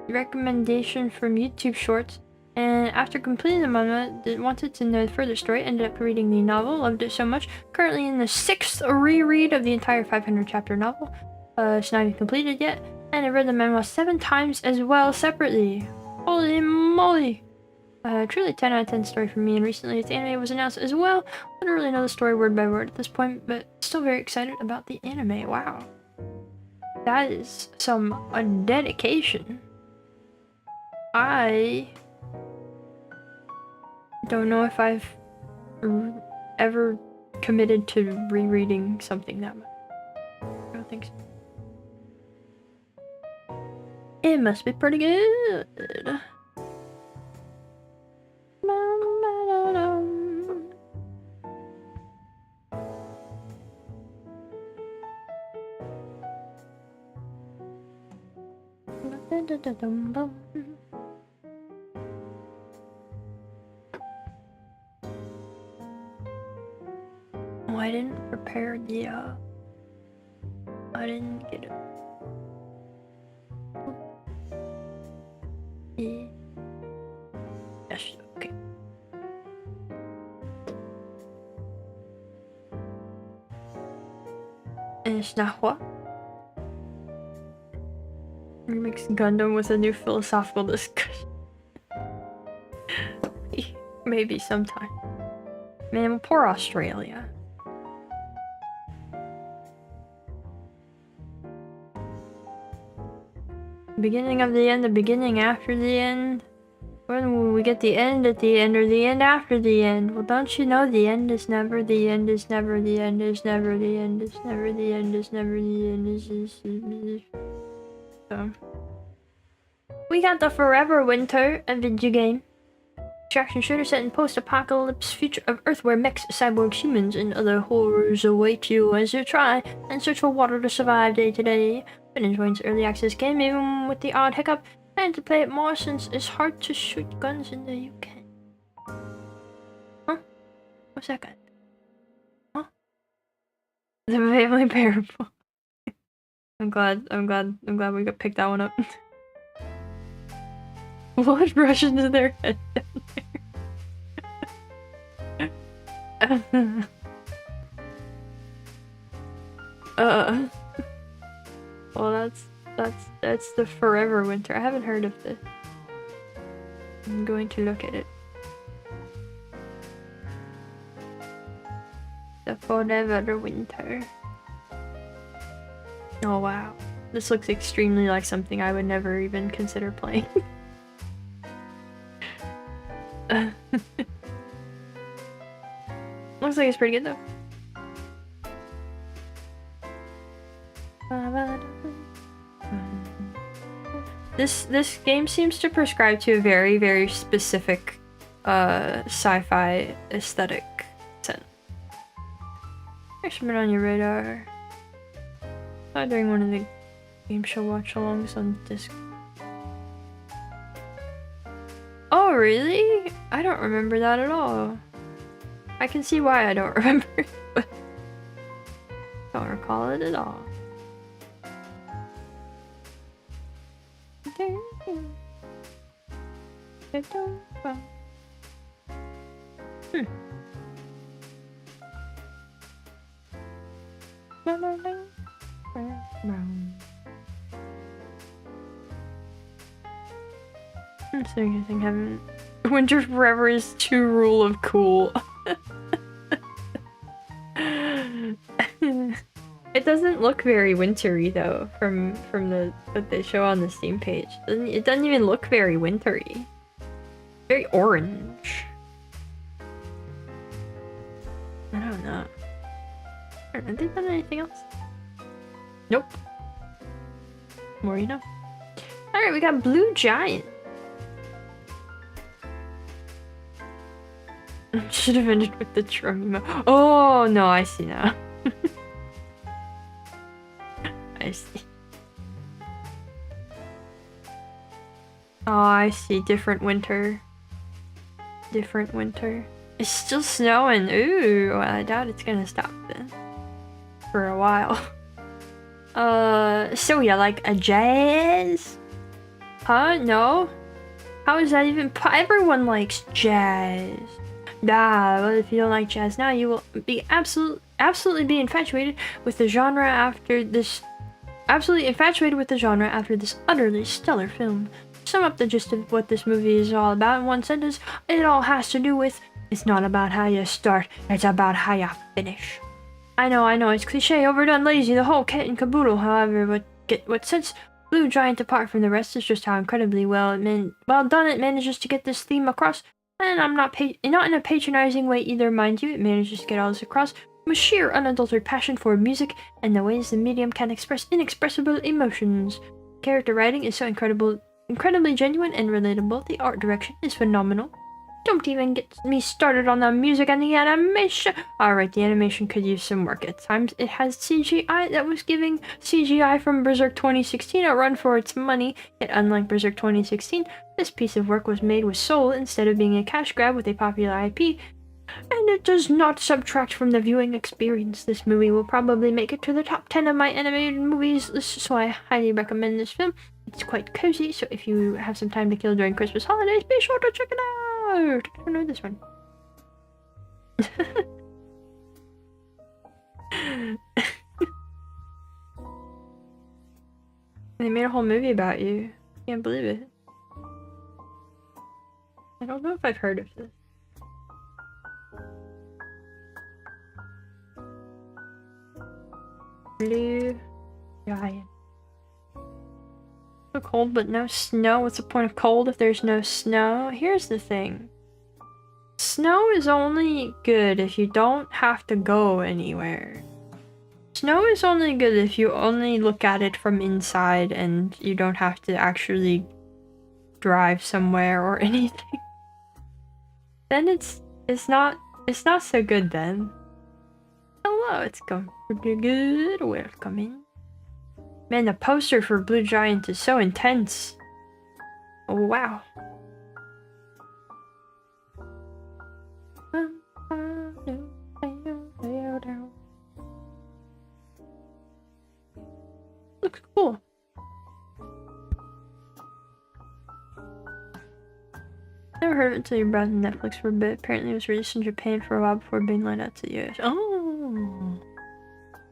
[SPEAKER 1] recommendation from YouTube Shorts, and after completing the manhwa, wanted to know the further story, ended up reading the novel, loved it so much, currently in the 6th reread of the entire 500 chapter novel. It's not even completed yet, and I read the manhwa 7 times as well separately. Holy moly! Truly 10 out of 10 story for me, and recently its anime was announced as well. I don't really know the story word by word at this point, but still very excited about the anime. Wow. That is some dedication. I don't know if I've ever committed to rereading something that much. I don't think so. It must be pretty good. Oh, I didn't prepare the, I didn't get it. Yes, okay. Spanish Nahua. Remix Gundam with a new philosophical discussion. Maybe sometime. Man, poor Australia. Beginning of the end, the beginning after the end. When will we get the end at the end, or the end after the end? Well, don't you know the end is never, the end is never, the end is never, the end is never, the end is never, the end is... So... We got the Forever Winter, a video game. Action shooter set in post-apocalypse future of Earth where mechs, cyborgs, humans, and other horrors await you as you try and search for water to survive day to day. Been enjoying this early access game, even with the odd hiccup. Plan to play it more since it's hard to shoot guns in the UK. Huh? What's that guy? Huh? The family parable. I'm glad we got picked that one up. Blood rushes into their head down there. Well, that's the Forever Winter. I haven't heard of this. I'm going to look at it. The Forever Winter. Oh wow. This looks extremely like something I would never even consider playing. Looks like it's pretty good though. This game seems to prescribe to a very, very specific sci-fi aesthetic sense. There's something on your radar. During one of the game show watch-alongs on disc. Oh, really? I don't remember that at all. I can see why I don't remember it, but don't recall it at all. I'm seriously having Winter Forever is too rule of cool. It doesn't look very wintry though from the what they show on the Steam page. It doesn't even look very wintry. Very orange. I don't know. Have they done anything else? Nope. More you know. Alright, we got Blue Giant. Should have ended with the drum. Oh no, I see now. I see. Oh, I see. Different winter. Different winter. It's still snowing. Ooh, well, I doubt it's gonna stop then. For a while. So yeah, like a jazz? Huh? No? How is that even everyone likes jazz. Nah, well, if you don't like jazz now, you will be absolutely be infatuated with the genre after this. Absolutely infatuated with the genre after this utterly stellar film. To sum up the gist of what this movie is all about in one sentence, it all has to do with, it's not about how you start, it's about how you finish. I know, it's cliche, overdone, lazy, the whole kit and caboodle. However, what sets Blue Giant apart from the rest is just how incredibly well done it manages to get this theme across. And I'm not in a patronizing way either, mind you. It manages to get all this across with sheer unadulterated passion for music and the ways the medium can express inexpressible emotions. Character writing is so incredibly genuine and relatable. The art direction is phenomenal. Don't even get me started on the music and the animation. Alright, the animation could use some work. At times, it has CGI that was giving CGI from Berserk 2016 a run for its money. Yet unlike Berserk 2016, this piece of work was made with soul instead of being a cash grab with a popular IP. And it does not subtract from the viewing experience. This movie will probably make it to the top 10 of my animated movies list, so I highly recommend this film. It's quite cozy, so if you have some time to kill during Christmas holidays, be sure to check it out! I don't know this one. They made a whole movie about you. Can't believe it. I don't know if I've heard of this. Blue giant. So cold, but no snow. What's the point of cold if there's no snow? Here's the thing. Snow is only good if you don't have to go anywhere. Snow is only good if you only look at it from inside and you don't have to actually drive somewhere or anything. Then it's not so good then. Hello, it's going pretty good. Welcome in. Man, the poster for Blue Giant is so intense. Oh, wow. Looks cool. Never heard of it until you browsed Netflix for a bit. Apparently it was released in Japan for a while before being let out to the US. Oh!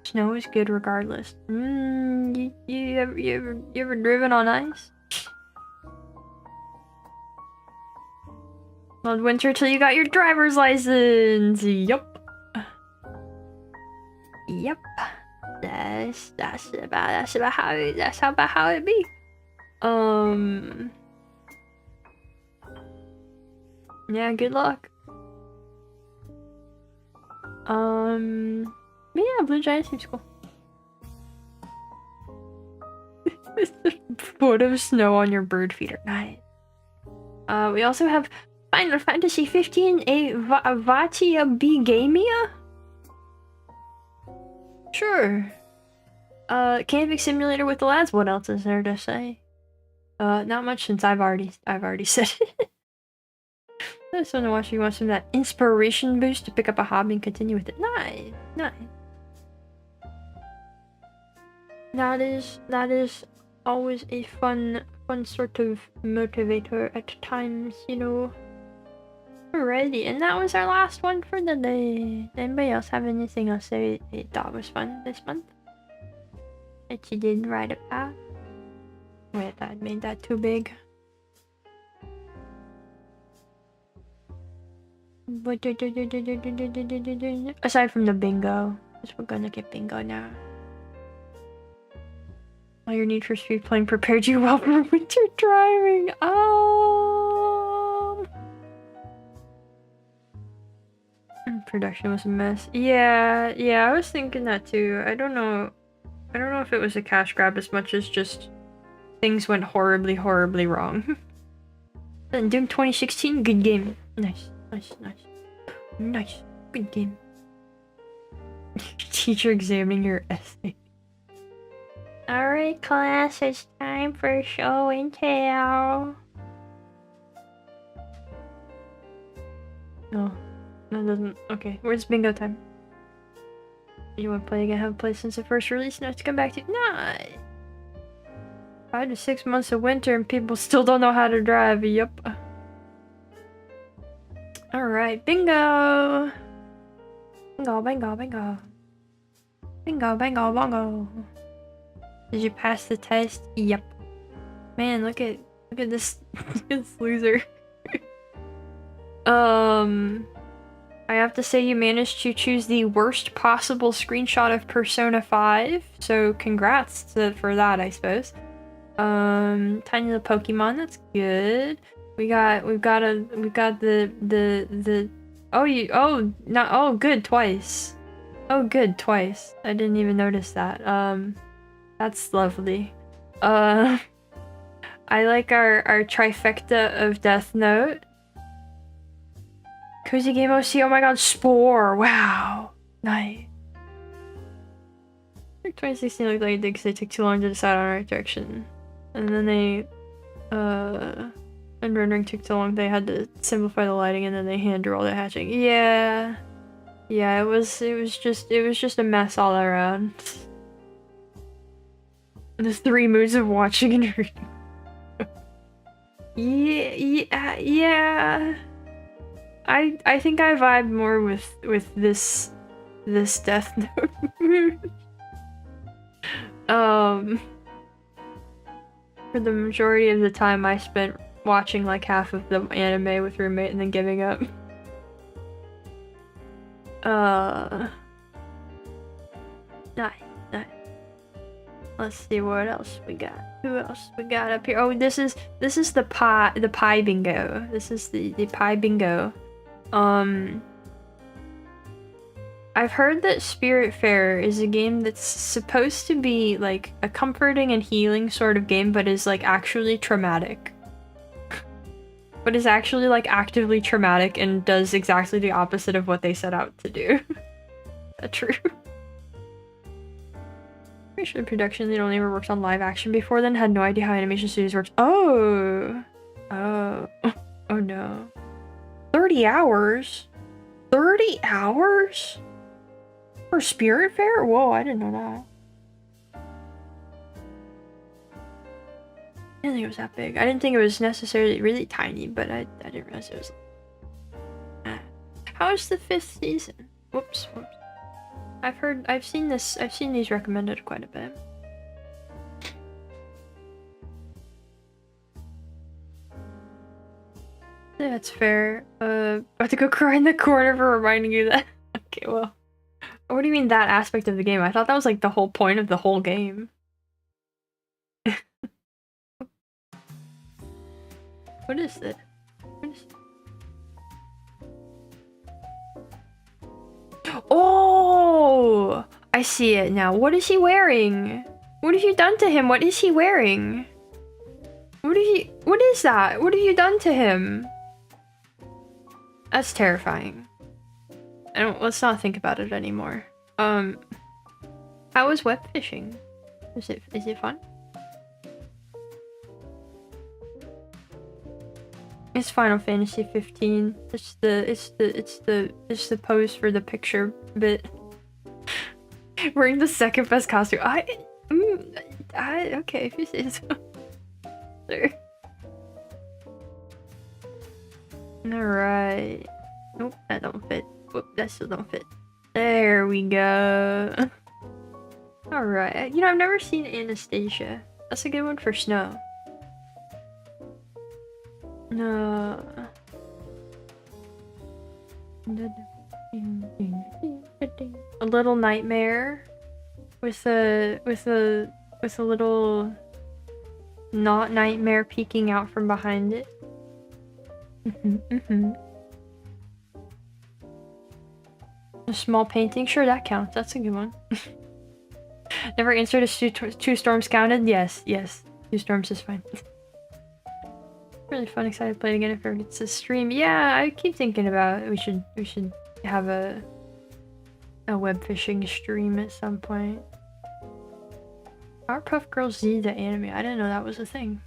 [SPEAKER 1] Snow is good regardless. You ever driven on ice? Loved winter till you got your driver's license. Yup. Yep. That's about how it be. Yeah, good luck. But yeah, Blue Giant seems cool. The foot of snow on your bird feeder. Nice. We also have Final Fantasy 15, a Vatia Bigamia? Sure. Camping simulator with the lads. What else is there to say? Not much since I've already said it. I just want to watch you want some of that inspiration boost to pick up a hobby and continue with it. Nice, nice. That is always a fun sort of motivator at times, you know. Alrighty, and that was our last one for the day. Anybody else have anything else they thought was fun this month? That you didn't write about? Wait, I made that too big. Aside from the bingo, because we're gonna get bingo now. All your Need for Speed playing prepared you well for winter driving. Production was a mess. Yeah, I was thinking that too. I don't know if it was a cash grab as much as just things went horribly wrong. Then Doom 2016, good game. Nice. Good game. Teacher examining your essay. Alright, class, it's time for show and tell. No, that doesn't. Okay, where's bingo time? You want to play again? Haven't played since the first release. Now to come back to. Nah. 5 to 6 months of winter and people still don't know how to drive. Yup. Alright, bingo! Bingo. Bingo, bongo. Did you pass the test? Yep. Man, look at this, this loser. I have to say you managed to choose the worst possible screenshot of Persona 5, so congrats for that, I suppose. Tiny little Pokemon, that's good. We've got the good twice. Oh, good twice. I didn't even notice that. That's lovely. I like our trifecta of Death Note. Cozy Game OC, oh my god, Spore, wow. Nice. 2016 looked like it did because they took too long to decide on the right direction. And then they, and rendering took too long, they had to simplify the lighting and then they hand drew all the hatching. Yeah. Yeah, it was just a mess all around. The 3 moods of watching and reading. Yeah. I think I vibe more with this Death Note mood. For the majority of the time I spent watching like half of the anime with roommate and then giving up. Nice, nice. Let's see what else we got. Who else we got up here? Oh, this is the pie bingo. This is the pie bingo. I've heard that Spiritfarer is a game that's supposed to be like a comforting and healing sort of game, but is like actually traumatic. But is actually like actively traumatic and does exactly the opposite of what they set out to do. That's true. Pretty sure the production lead only ever worked on live action before then, had no idea how animation studios worked. Oh. Oh. Oh no. 30 hours? 30 hours? For Spiritfarer? Whoa, I didn't know that. I didn't think it was that big. I didn't think it was necessarily really tiny, but I didn't realize it was. How is the 5th season? Whoops, whoops. I've seen these recommended quite a bit. That's fair. About to go cry in the corner for reminding you that. Okay, well. What do you mean that aspect of the game? I thought that was like the whole point of the whole game. What is this? What is... Oh! I see it now. What is he wearing? What have you done to him? What is he wearing? What is that? What have you done to him? That's terrifying. Let's not think about it anymore. How was web fishing? Is it fun? It's Final Fantasy 15. It's the pose for the picture bit. Wearing the second best costume. Okay, if you say so. Sure. Alright. Nope, that don't fit. Whoop, that still don't fit. There we go. Alright. You know, I've never seen Anastasia. That's a good one for Snow. No. A little nightmare with a little not nightmare peeking out from behind it. A small painting, sure, that counts. That's a good one. Never answered if 2 storms counted. Yes, 2 storms is fine. Really fun, excited to play it again if ever gets to stream. Yeah, I keep thinking about it. We should have a web fishing stream at some point. Powerpuff Girls Z the anime. I didn't know that was a thing.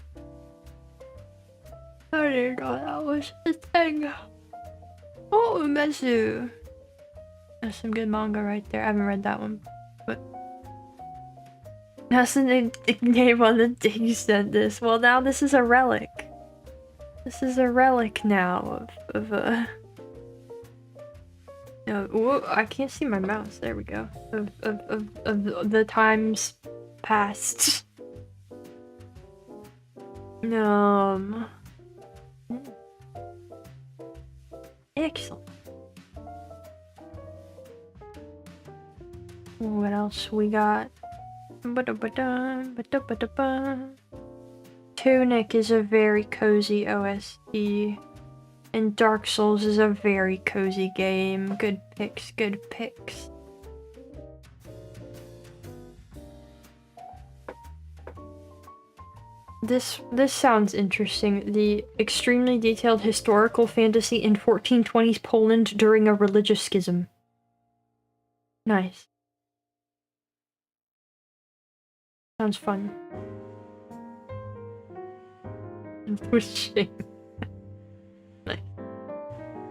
[SPEAKER 1] I didn't know that was a thing. Oh, Umezu. That's some good manga right there. I haven't read that one, but that's the name on the day you said this. Well, now this is a relic. This is a relic now of no, whoa, I can't see my mouse. There we go. Of the times past. No. Excellent. What else we got? Tunic is a very cozy OST, and Dark Souls is a very cozy game. Good picks, good picks. This sounds interesting. The extremely detailed historical fantasy in 1420s Poland during a religious schism. Nice. Sounds fun. Wishing. Nice.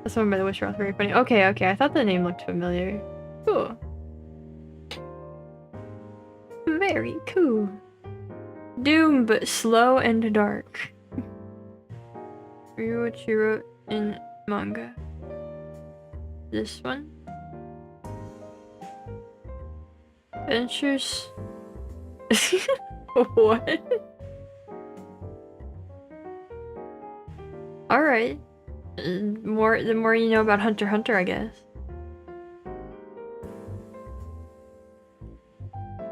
[SPEAKER 1] That's one by the Wisher. Very funny. Okay, I thought the name looked familiar. Cool. Very cool. Doom, but slow and dark. Read what you wrote in manga. This one. Adventures. What? Alright. The more you know about Hunter x Hunter, I guess.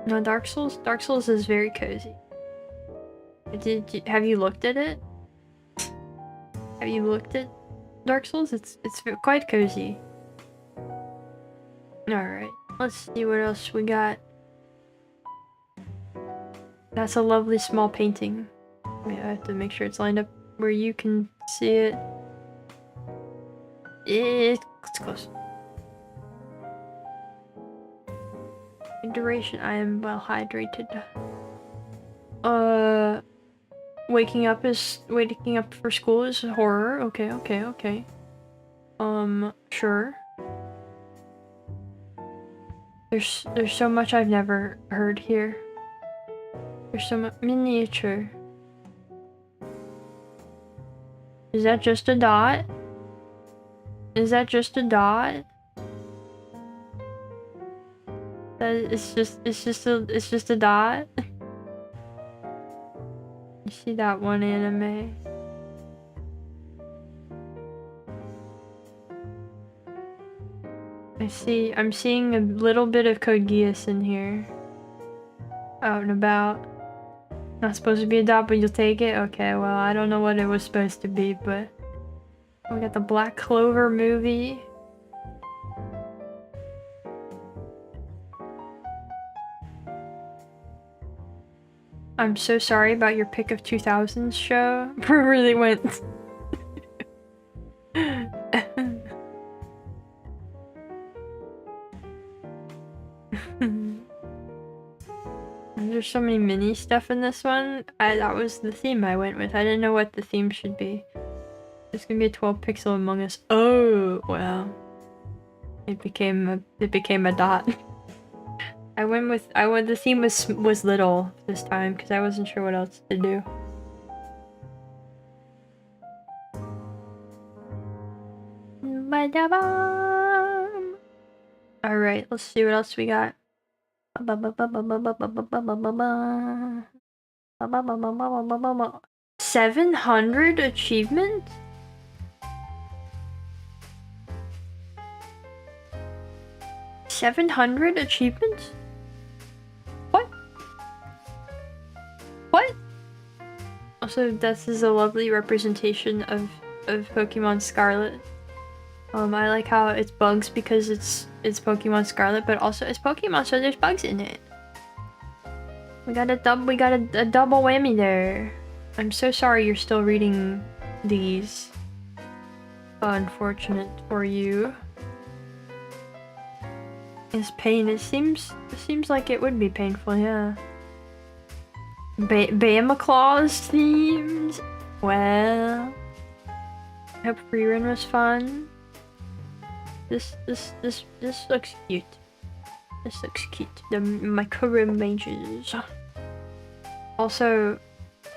[SPEAKER 1] No, Dark Souls is very cozy. Have you looked at it? Have you looked at Dark Souls? It's quite cozy. Alright, let's see what else we got. That's a lovely small painting. Yeah, I have to make sure it's lined up where you can see it. It's close. Duration, I am well hydrated. Waking up for school is horror. Okay. Sure. There's so much I've never heard here. There's so much miniature. Is that just a dot? Is that just a dot? It's just a dot. You see that one anime? I'm seeing a little bit of Code Geass in here. Out and about. Not supposed to be a dot, but you'll take it? Okay, well, I don't know what it was supposed to be, but... We got the Black Clover movie. I'm so sorry about your pick of 2000s show. It really went... There's so many mini stuff in this one. That was the theme I went with. I didn't know what the theme should be. It's gonna be a 12 pixel Among Us. Oh, well. It became a dot. The theme was little this time because I wasn't sure what else to do. Alright, let's see what else we got. 700 achievements? $700 achievements? What? What? Also, this is a lovely representation of Pokemon Scarlet. I like how it's bugs because it's Pokemon Scarlet, but also it's Pokemon, so there's bugs in it. We got a double whammy there. I'm so sorry you're still reading these. Unfortunate for you. It's pain. It seems like it would be painful, yeah. Bamaclaw's themes. Well, I hope free run was fun. This looks cute. This looks cute. The micro mages. Also,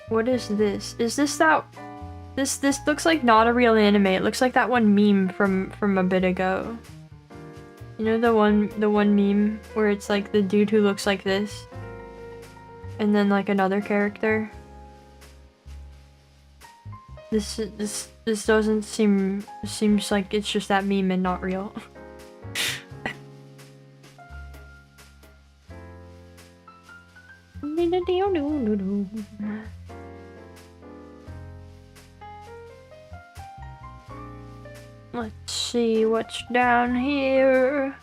[SPEAKER 1] what is this? Is this that? This looks like not a real anime. It looks like that one meme from a bit ago. You know the one meme where it's like the dude who looks like this, and then like another character. This doesn't seems like it's just that meme and not real. Let's see what's down here.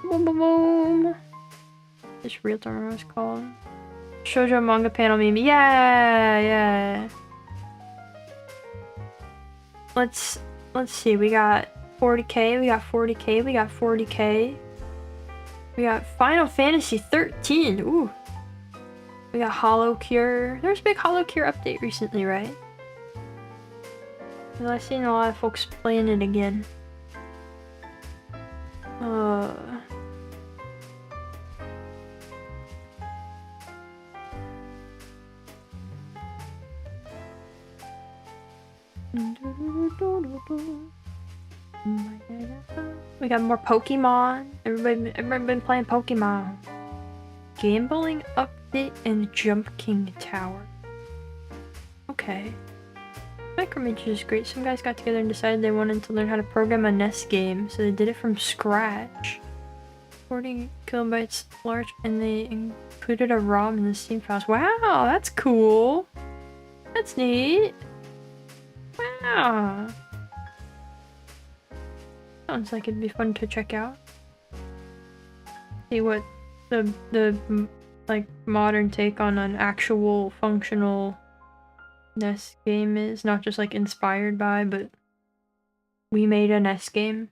[SPEAKER 1] Boom boom boom. This real term was called Shoujo manga panel meme. Yeah. Let's see. We got 40k. We got 40k. We got 40k. We got Final Fantasy 13. Ooh. We got Hollow Cure. There's a big Hollow Cure update recently, right? I've seen a lot of folks playing it again. We got more Pokemon. Everybody been playing Pokemon. Gambling update and Jump King Tower. Okay. Micromanage is great. Some guys got together and decided they wanted to learn how to program a NES game, so they did it from scratch. 40 kilobytes large, and they included a ROM in the Steam files. Wow, that's cool. That's neat. Wow. Sounds like it'd be fun to check out. See what the like modern take on an actual functional NES game is, not just like inspired by, but we made a NES game.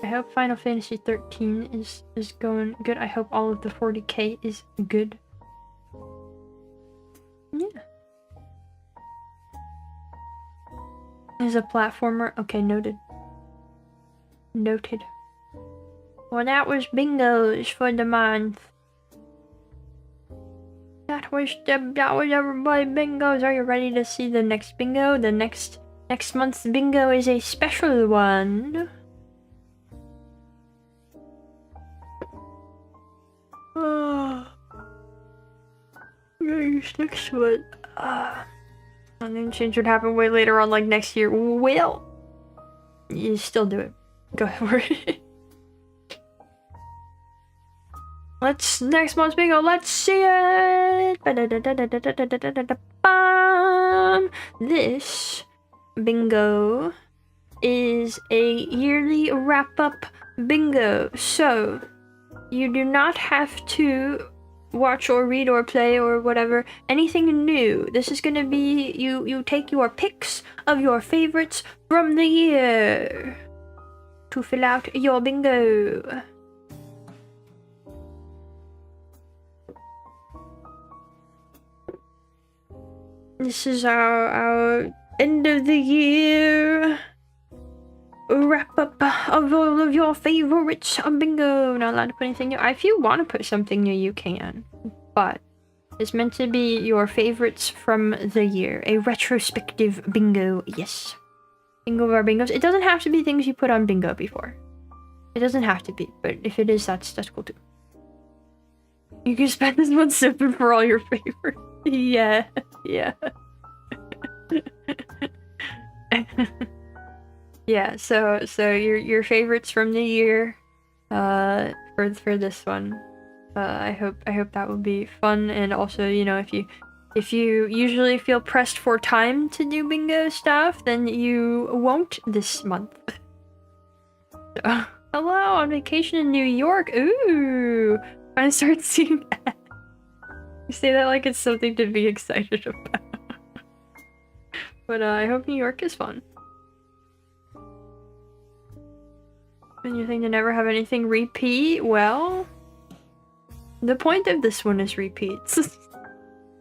[SPEAKER 1] I hope Final Fantasy 13 is going good. I hope all of the 40k is good. Yeah. Is a platformer. Okay, noted. Noted. Well, that was bingos for the month. That was everybody bingos. Are you ready to see the next bingo? The next month's bingo is a special one. Next one. And then change would happen way later on, like next year. Well, you still do it. Go for it. Next month's bingo, let's see it! This bingo is a yearly wrap-up bingo, so you do not have to watch or read or play or whatever anything new. This is gonna be you take your picks of your favorites from the year to fill out your bingo. This is our end of the year wrap up of all of your favorites on bingo. Not allowed to put anything new. If you want to put something new, you can, but it's meant to be your favorites from the year. A retrospective bingo. Yes, bingo of our bingos. It doesn't have to be things you put on bingo before. It doesn't have to be, but if it is, that's cool too. You can spend this month sipping for all your favorites. Yeah. Yeah, so your favorites from the year for this one. I hope that would be fun, and also, you know, if you usually feel pressed for time to do bingo stuff, then you won't this month. So, hello, on vacation in New York. Ooh, I start seeing that. You say that like it's something to be excited about. But I hope New York is fun. And you think to never have anything repeat? Well, the point of this one is repeats.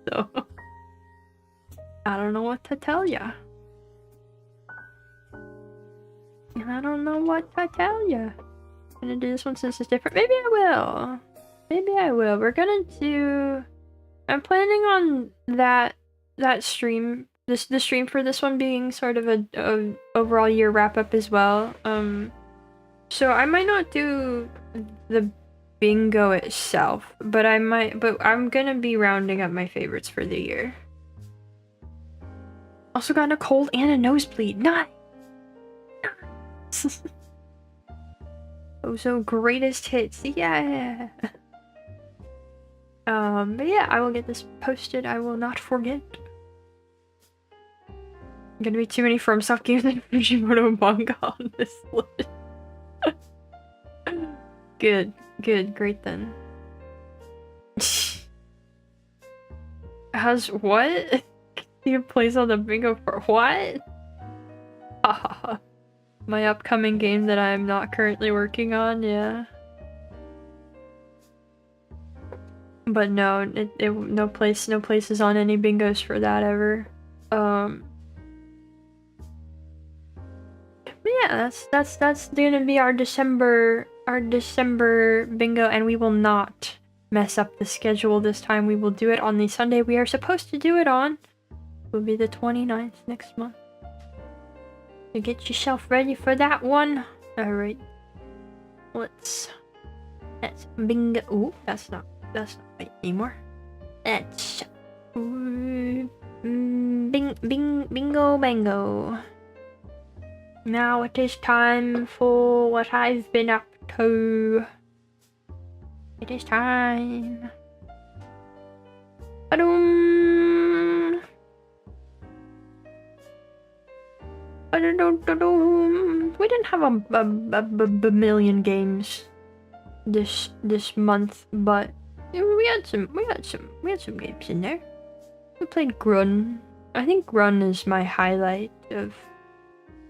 [SPEAKER 1] So, I don't know what to tell ya. I don't know what to tell ya. I'm gonna do this one since it's different. Maybe I will. Maybe I will. We're gonna do... I'm planning on that stream, the stream for this one being sort of a overall year wrap up as well. So I might not do the bingo itself, but I'm gonna be rounding up my favorites for the year. Also got a cold and a nosebleed. Nice. Oh, so greatest hits. Yeah. But yeah, I will get this posted. I will not forget. Gonna be too many FromSoft games and Fujimoto manga on this list. Good, great then. How's what? You plays on the bingo for what? My upcoming game that I'm not currently working on, yeah. But no, no place is on any bingos for that ever. But yeah, that's gonna be our December bingo, and we will not mess up the schedule this time. We will do it on the Sunday we are supposed to do it on. It will be the 29th next month. So get yourself ready for that one. Alright. That's bingo. Ooh, that's not right anymore. That's Bingo bango. Now it is time for what I've been up to. It is time. Ba-doom. Ba-da-dum-da-dum. We didn't have a million games this month, but we had some games in there. We played Grun. I think Grun is my highlight of.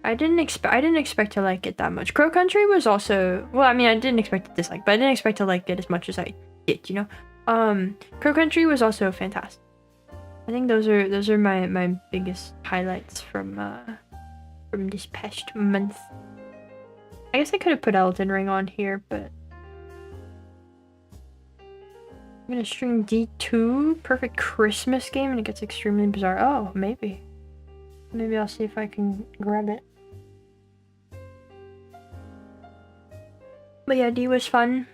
[SPEAKER 1] I didn't expect to like it that much. Crow Country was also, well, I mean, I didn't expect to dislike, but I didn't expect to like it as much as I did, you know. Crow Country was also fantastic. I think those are my biggest highlights from this past month. I guess I could have put Elden Ring on here, but I'm gonna stream D2, perfect Christmas game, and it gets extremely bizarre. Oh, maybe I'll see if I can grab it. But yeah, D was fun.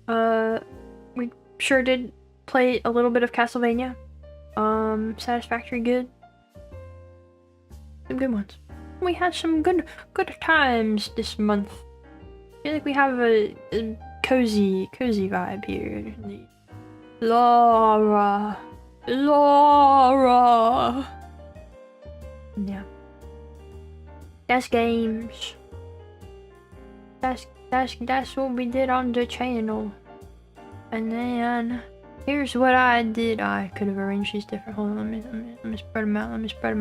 [SPEAKER 1] We sure did play a little bit of Castlevania. Satisfactory good. Some good ones. We had some good times this month. I feel like we have a cozy vibe here. Laura. Yeah. That's games. That's what we did on the channel. And then here's what I did. I could have arranged these different. Hold on, let me spread them out.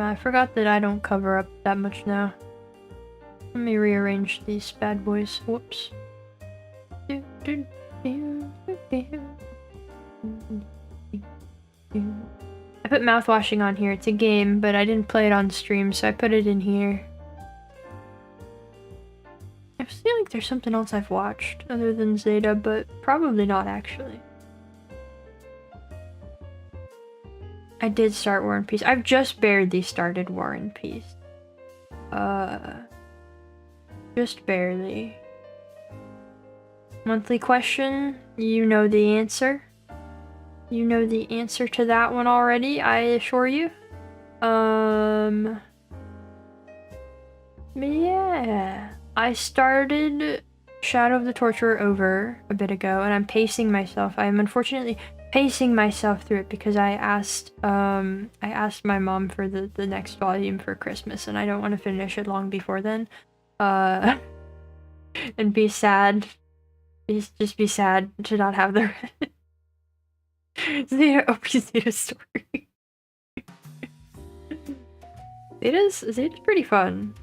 [SPEAKER 1] I forgot that I don't cover up that much now. Let me rearrange these bad boys. Whoops. I put mouthwashing on here. It's a game, but I didn't play it on stream, so I put it in here. I feel like there's something else I've watched other than Zeta, but probably not actually. I did start War and Peace. I've just barely started War and Peace. Just barely. Monthly question, you know the answer. You know the answer to that one already, I assure you. Yeah. I started Shadow of the Torturer over a bit ago, and I'm pacing myself. I am unfortunately pacing myself through it because I asked my mom for the next volume for Christmas, and I don't want to finish it long before then. And be sad. Just be sad to not have the Zeta story. Zeta's pretty fun.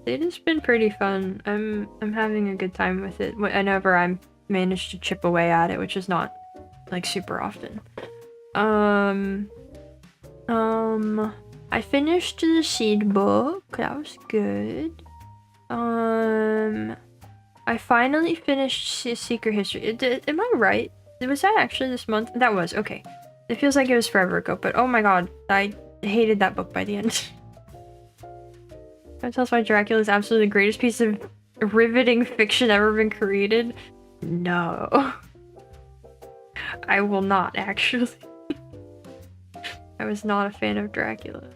[SPEAKER 1] Zeta's been pretty fun. I'm having a good time with it whenever I manage to chip away at it, which is not like super often. I finished the Seed book. That was good. I finally finished Secret History. Am I right? Was that actually this month? That was, okay. It feels like it was forever ago, but oh my god, I hated that book by the end. Can I tell us why Dracula is absolutely the greatest piece of riveting fiction ever been created? No. I will not, actually. I was not a fan of Dracula.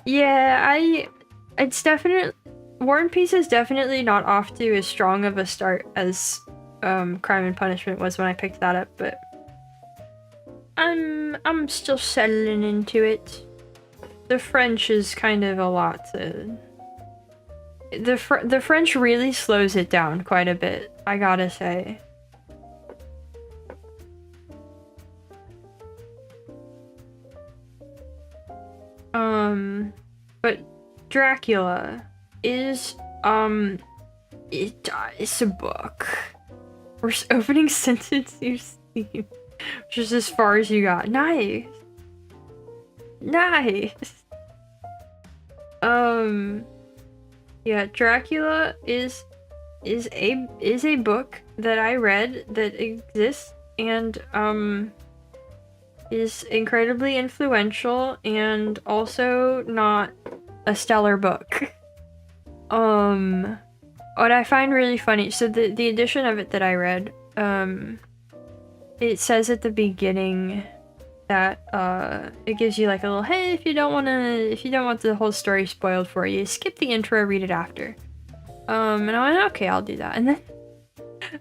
[SPEAKER 1] Yeah, it's definitely... War and Peace is definitely not off to as strong of a start as Crime and Punishment was when I picked that up, but I'm still settling into it. The French is kind of a lot to... The French really slows it down quite a bit, I gotta say. But Dracula is, it's a book. Worst opening sentence you've seen. Which is as far as you got. Nice! Nice! Yeah, Dracula is a book that I read that exists and, is incredibly influential and also not a stellar book. What I find really funny, so the edition of it that I read, it says at the beginning that it gives you like a little, hey, if you don't want the whole story spoiled for you, skip the intro, read it after. And I went, okay, I'll do that. And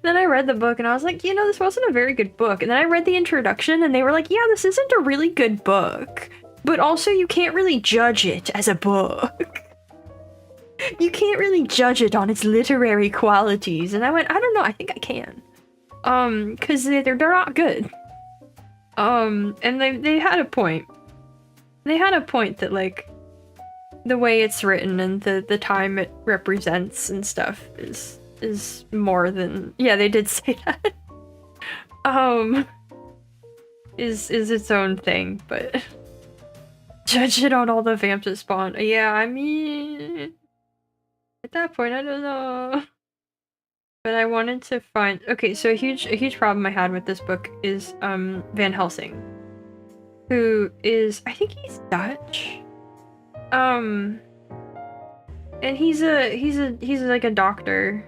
[SPEAKER 1] then I read the book and I was like, you know, this wasn't a very good book. And then I read the introduction and they were like, yeah, this isn't a really good book, but also you can't really judge it as a book. You can't really judge it on its literary qualities. And I went, I don't know, I think I can. Cause they're not good. And they had a point. They had a point that, like, the way it's written and the time it represents and stuff is more than, yeah, they did say that. Is its own thing, but judge it on all the vamps that spawn. Yeah, I mean, at that point, I don't know. But I wanted to find, okay, so a huge problem I had with this book is Van Helsing, who is, I think he's Dutch. And he's like a doctor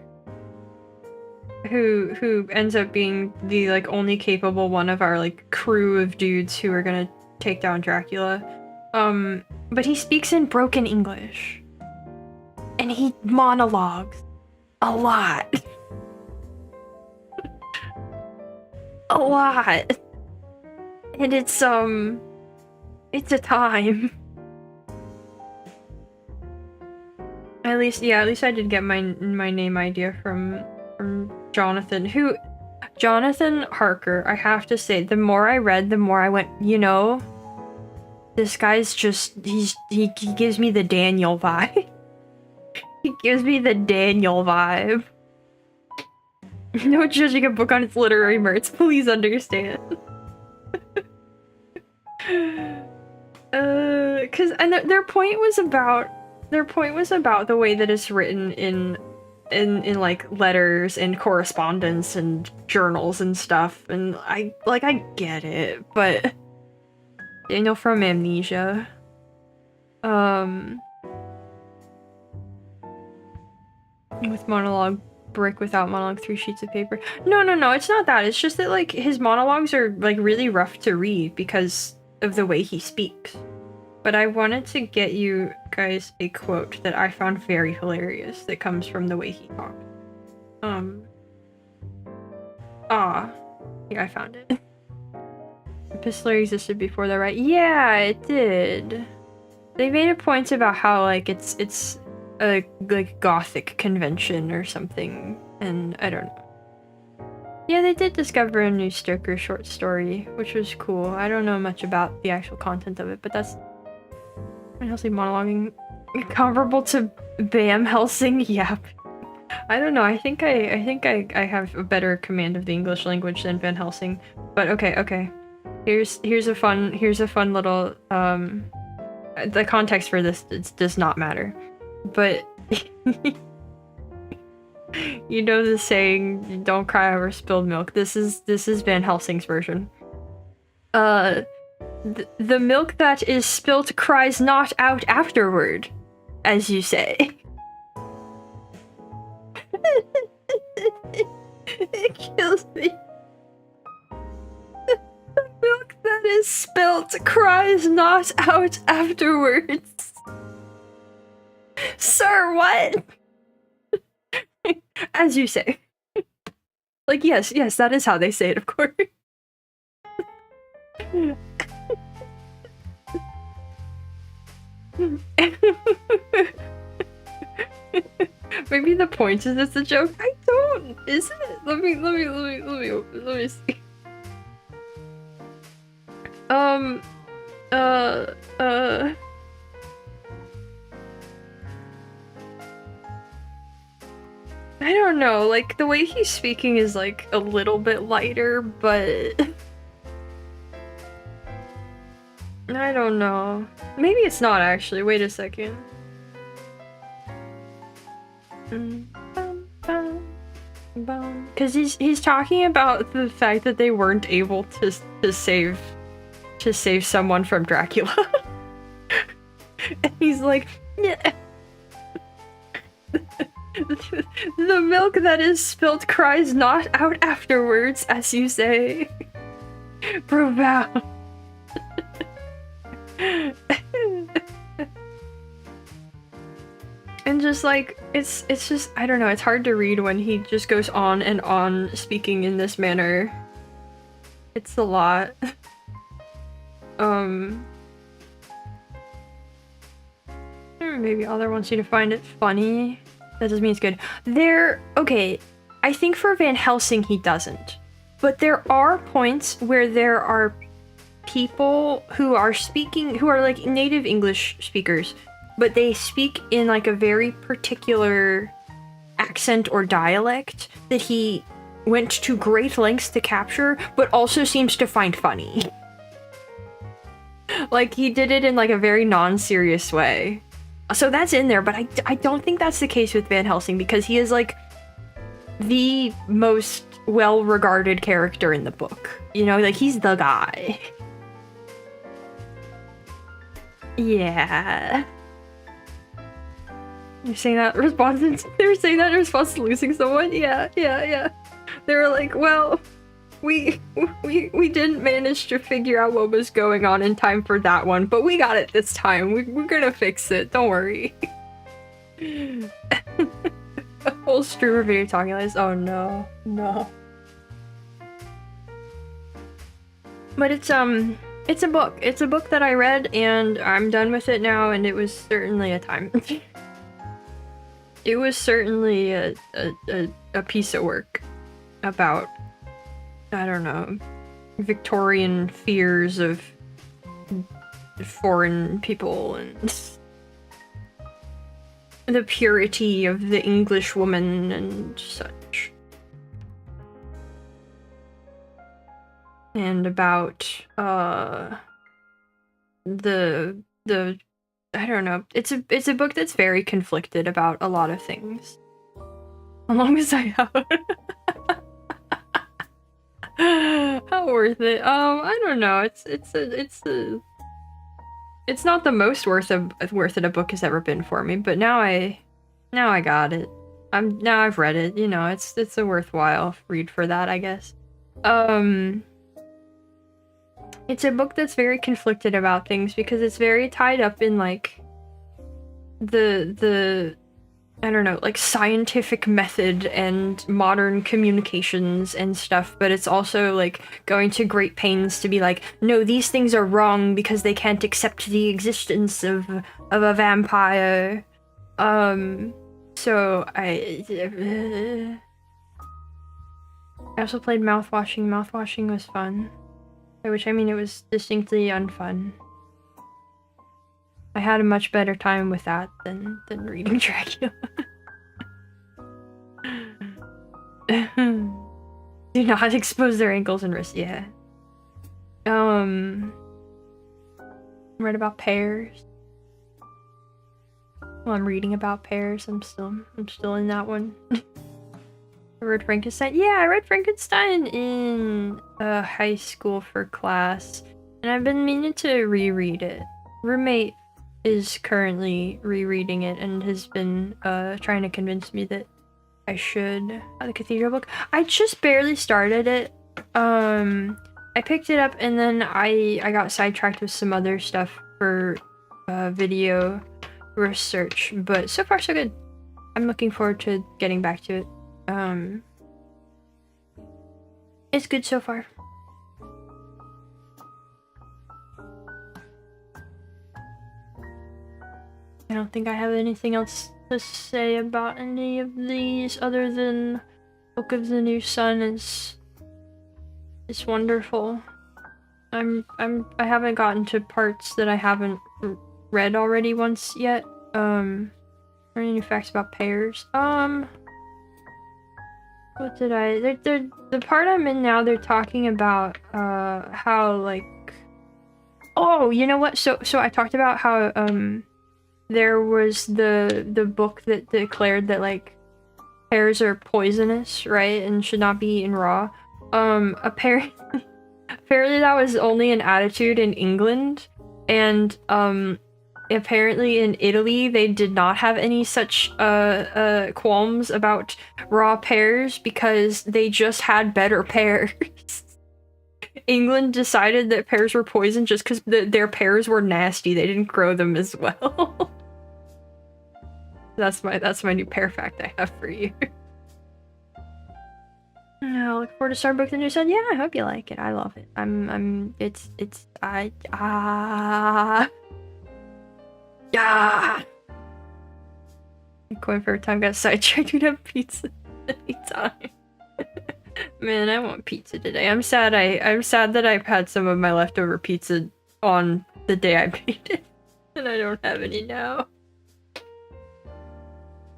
[SPEAKER 1] who ends up being the like only capable one of our like crew of dudes who are gonna take down Dracula. But he speaks in broken English. And he monologues a lot. A lot. And it's a time. At least I did get my name idea from Jonathan, Jonathan Harker. I have to say, the more I read, the more I went, you know, this guy's just, he gives me the Daniel vibe. He gives me the Daniel vibe. No judging a book on its literary merits, please understand. Cause their point was about the way that it's written in like letters and correspondence and journals and stuff, and I get it, but Daniel from Amnesia. With monologue, brick without monologue, 3 sheets of paper. No, it's not that. It's just that like his monologues are like really rough to read because of the way he speaks. But I wanted to get you guys a quote that I found very hilarious that comes from the way he talked. Yeah, I found it. Epistolary existed before that, right? Yeah, it did. They made a point about how like it's a like gothic convention or something, and I don't know. Yeah, they did discover a new Stoker short story, which was cool. I don't know much about the actual content of it, but that's Van Helsing monologuing comparable to Bam Helsing. Yeah, I don't know. I think I have a better command of the English language than Van Helsing. But okay. Here's a fun little the context for this does not matter. But you know the saying, don't cry over spilled milk. This is Van Helsing's version. The milk that is spilt cries not out afterward, as you say. It kills me. The milk that is spilt cries not out afterwards. Sir, what? As you say. Like, yes, that is how they say it, of course. Maybe the point is it's a joke. I don't. Is it? Let me see. I don't know, like, the way he's speaking is, like, a little bit lighter, but I don't know. Maybe it's not, actually. Wait a second. Because he's talking about the fact that they weren't able to save someone from Dracula. And he's like, yeah. The milk that is spilt cries not out afterwards, as you say. Profound. And just like, it's just, I don't know, it's hard to read when he just goes on and on speaking in this manner. It's a lot. Maybe Other wants you to find it funny. That doesn't mean it's good. Okay, I think for Van Helsing he doesn't. But there are points where there are people who are like native English speakers, but they speak in like a very particular accent or dialect that he went to great lengths to capture, but also seems to find funny. Like, he did it in like a very non-serious way. So that's in there, but I don't think that's the case with Van Helsing, because he is like the most well-regarded character in the book. You know, like, he's the guy. Yeah. You're saying that in response to, they were saying that in response to losing someone? Yeah. They were like, well, we didn't manage to figure out what was going on in time for that one, but we got it this time. We're gonna fix it, don't worry. A whole streamer video talking like this. Oh no. But it's a book. It's a book that I read, and I'm done with it now, and it was certainly a time. It was certainly a piece of work about, I don't know, Victorian fears of foreign people and the purity of the English woman and such. And about the I don't know. It's a book that's very conflicted about a lot of things. Along as I have. How worth it? I don't know. It's not the most worth it a book has ever been for me, but now I got it. Now I've read it, you know, it's a worthwhile read for that, I guess. It's a book that's very conflicted about things because it's very tied up in like the I don't know, like scientific method and modern communications and stuff, but it's also like going to great pains to be like, no, these things are wrong because they can't accept the existence of a vampire. So I also played Mouthwashing. Mouthwashing was fun. By which I mean it was distinctly unfun. I had a much better time with that than reading Dracula. Do not expose their ankles and wrists. Yeah. Read about pears. Well, I'm reading about pears. I'm still in that one. I read Frankenstein. Yeah, I read Frankenstein in high school for class, and I've been meaning to reread it. Roommate is currently rereading it and has been trying to convince me that I should. The Cathedral book. I just barely started it. I picked it up and then I got sidetracked with some other stuff for video research, but so far so good. I'm looking forward to getting back to it. It's good so far. I don't think I have anything else to say about any of these other than Book of the New Sun is wonderful. I haven't gotten to parts that I haven't read already once yet. Any new facts about pears? What did the part I'm in now, they're talking about how like, oh, you know what? So I talked about how there was the book that declared that like pears are poisonous, right, and should not be eaten raw. Apparently that was only an attitude in England, and apparently in Italy they did not have any such qualms about raw pears because they just had better pears. England decided that pears were poison just because their pears were nasty. They didn't grow them as well. That's my new pear fact I have for you. I look forward to Starbucks and you said, yeah, I hope you like it. I love it. Yeah. Going for a time got sidetracked. We'd have pizza anytime. Man, I want pizza today. I'm sad that I've had some of my leftover pizza on the day I made it. And I don't have any now.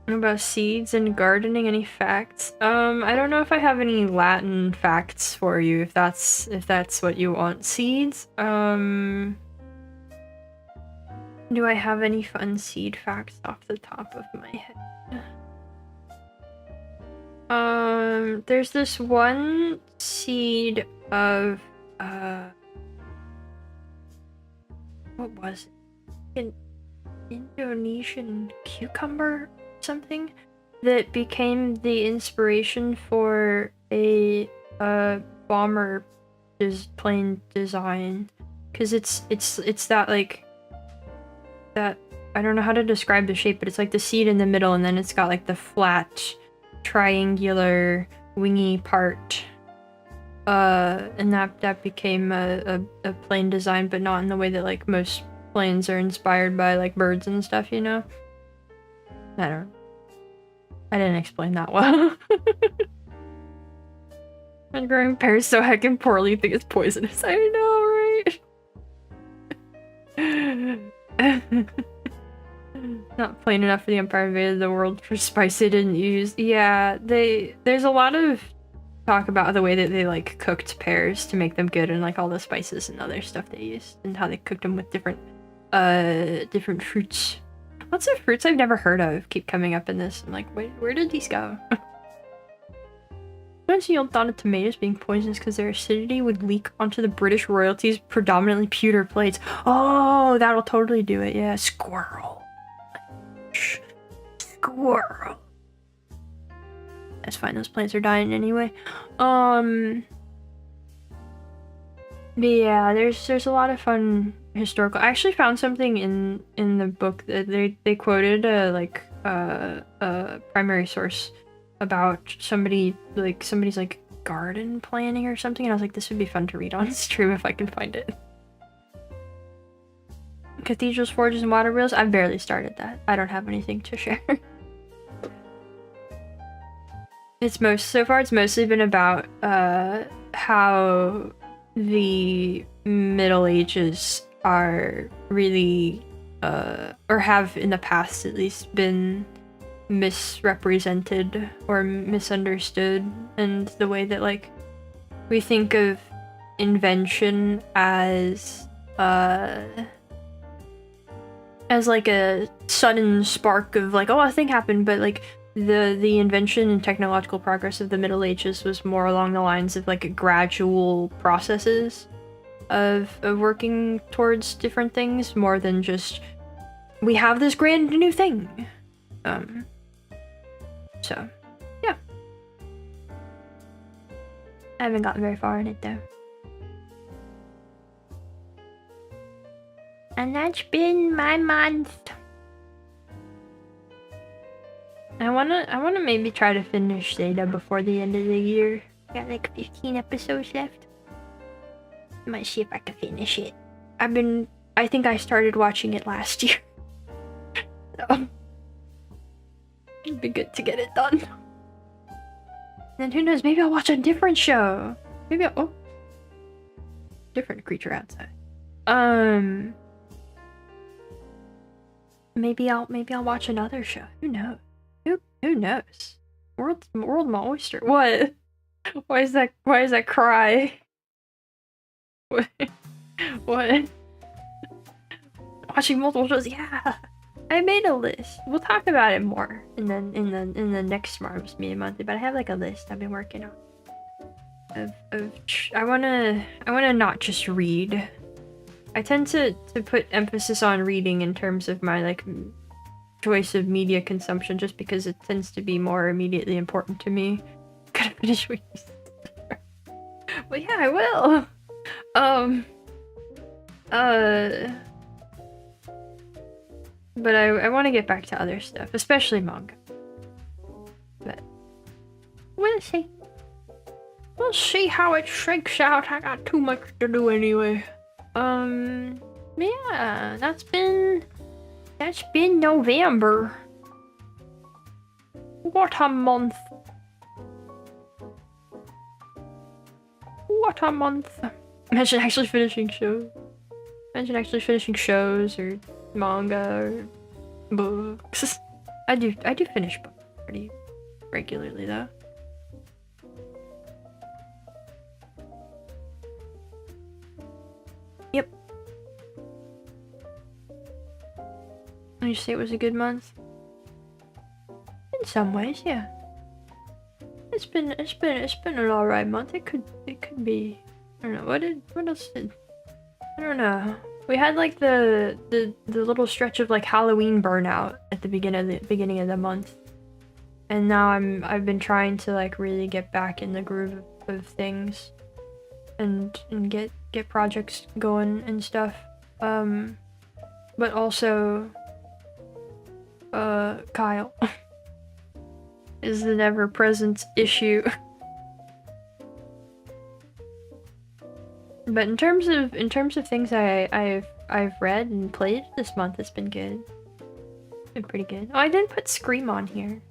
[SPEAKER 1] What about seeds and gardening? Any facts? I don't know if I have any Latin facts for you, if that's what you want. Seeds? Do I have any fun seed facts off the top of my head? There's this one seed of, what was it? An Indonesian cucumber? Something that became the inspiration for a bomber plane design, because it's that like that, I don't know how to describe the shape, but it's like the seed in the middle and then it's got like the flat triangular wingy part, and that became a plane design, but not in the way that like most planes are inspired by like birds and stuff, you know. I didn't explain that well. And growing pears so heckin' poorly, you think it's poisonous. I know, right? Not plain enough for the Empire invaded the world for spice they didn't use. Yeah, there's a lot of talk about the way that they like cooked pears to make them good, and like all the spices and other stuff they used, and how they cooked them with different fruits. Lots of fruits I've never heard of keep coming up in this. I'm like, wait, where did these go? Once you thought of tomatoes being poisonous because their acidity would leak onto the British royalties' predominantly pewter plates. Oh, that'll totally do it. Yeah, squirrel. Squirrel. That's fine. Those plants are dying anyway. But yeah, there's a lot of fun historical. I actually found something in the book that they quoted a primary source about somebody's like garden planning or something, and I was like, this would be fun to read on stream if I can find it. Cathedrals, forges, and water wheels. I've barely started that. I don't have anything to share. So far it's mostly been about how the Middle Ages are really or have in the past at least been misrepresented or misunderstood, and the way that like we think of invention as like a sudden spark of like, oh, a thing happened, but like the invention and technological progress of the Middle Ages was more along the lines of like gradual processes of working towards different things, more than just we have this grand new thing. So yeah, I haven't gotten very far in it though. And that's been my month. I wanna maybe try to finish Zeta before the end of the year. Got like 15 episodes left. Might see if I can finish it. I think I started watching it last year. So it'd be good to get it done. And who knows, maybe I'll watch a different show. Maybe different creature outside. Maybe I'll watch another show. Who knows? Who knows? World my oyster. What? Why is that cry? What? What? Watching multiple shows? Yeah. I made a list. We'll talk about it more in the next Marvellous Media Monthly, but I have like a list I've been working on. I wanna not just read. I tend to put emphasis on reading in terms of my like choice of media consumption, just because it tends to be more immediately important to me. Gotta finish what you said. Well, yeah, I will. But I want to get back to other stuff, especially manga. But we'll see. We'll see how it shakes out. I got too much to do anyway. Yeah, that's been November. What a month. What a month. Imagine actually finishing shows. Imagine actually finishing shows or manga or books. I do finish books pretty regularly though. Yep. Would you say it was a good month? In some ways, yeah. It's been an alright month. It could be. I don't know. What else did? I don't know. We had like the little stretch of like Halloween burnout at the beginning of the month, and now I've been trying to like really get back in the groove of things, and get projects going and stuff. But also, Kyle is an ever-present issue. But in terms of things I've read and played this month, it's been good. It's been pretty good. Oh, I didn't put Scream on here.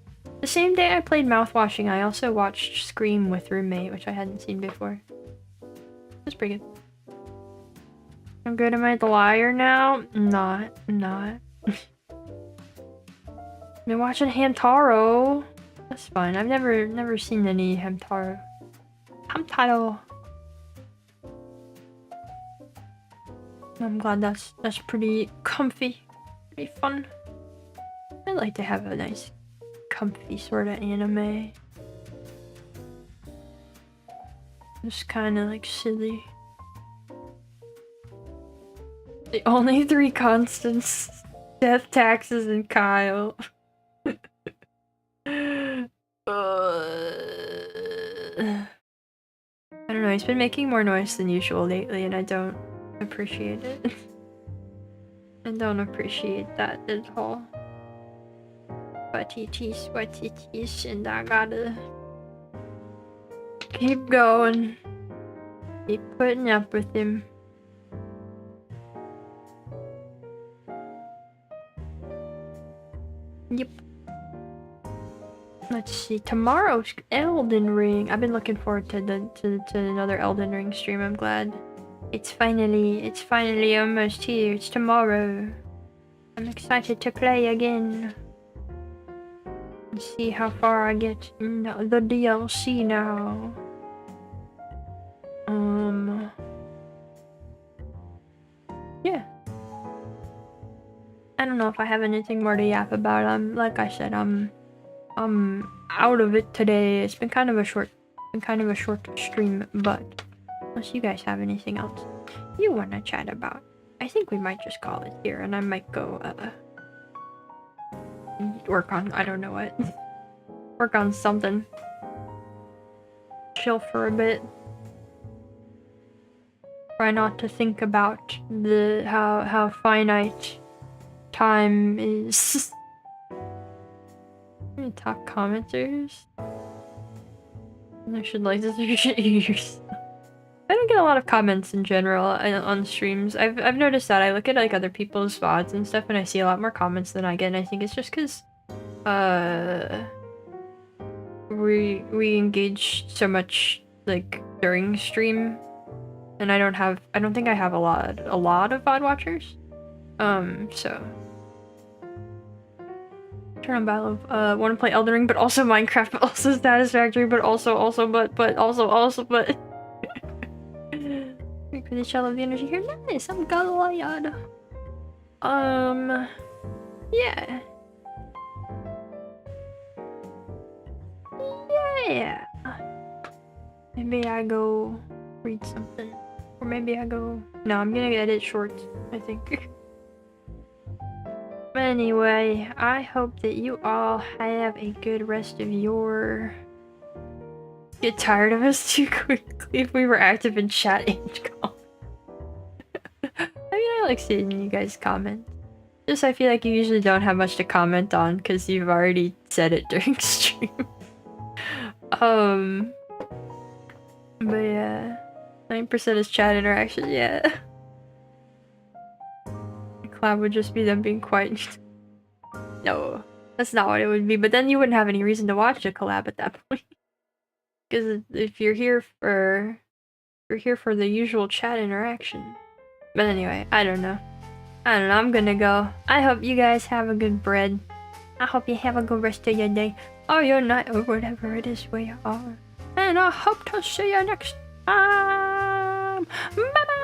[SPEAKER 1] The same day I played Mouthwashing, I also watched Scream with Roommate, which I hadn't seen before. It was pretty good. I'm good. Am I the liar now? Not. Been watching Hamtaro. That's fun. I've never seen any Hamtaro. I'm glad that's pretty comfy, pretty fun. I like to have a nice, comfy sort of anime. Just kind of like silly. The only three constants: death, taxes, and Kyle. I don't know. He's been making more noise than usual lately, and I don't appreciate it. I don't appreciate that at all. But it is what it is, and I gotta keep going. Keep putting up with him. Yep. Let's see. Tomorrow's Elden Ring. I've been looking forward to another Elden Ring stream. I'm glad. It's finally almost here. It's tomorrow. I'm excited to play again. And see how far I get in the DLC now. Yeah. I don't know if I have anything more to yap about. Like I said, I'm out of it today. It's been kind of a short stream, but unless you guys have anything else you want to chat about, I think we might just call it here, and I might go work on, I don't know what. Work on something. Chill for a bit. Try not to think about how finite time is. Any top commenters? I should like this. I don't get a lot of comments in general on streams. I've noticed that. I look at like other people's VODs and stuff, and I see a lot more comments than I get. And I think it's just because we engage so much like during stream, and I don't think I have a lot of VOD watchers. So turn on battle. Want to play Elden Ring, but also Minecraft, but also Satisfactory, but also but. For the shell of the energy here. Nice, I'm glad. Yeah. Yeah. Maybe I go read something. Or maybe I go... No, I'm gonna edit shorts, I think. Anyway, I hope that you all have a good rest of your... Get tired of us too quickly if we were active in chat age call. like seeing you guys comment. Just I feel like you usually don't have much to comment on because you've already said it during stream. But yeah, 9% is chat interaction. Yeah. The collab would just be them being quiet. No, that's not what it would be. But then you wouldn't have any reason to watch a collab at that point. Because if you're here for the usual chat interaction. But anyway, I don't know. I'm gonna go. I hope you guys have a good bread. I hope you have a good rest of your day or your night or whatever it is where you are. And I hope to see you next time. Bye bye.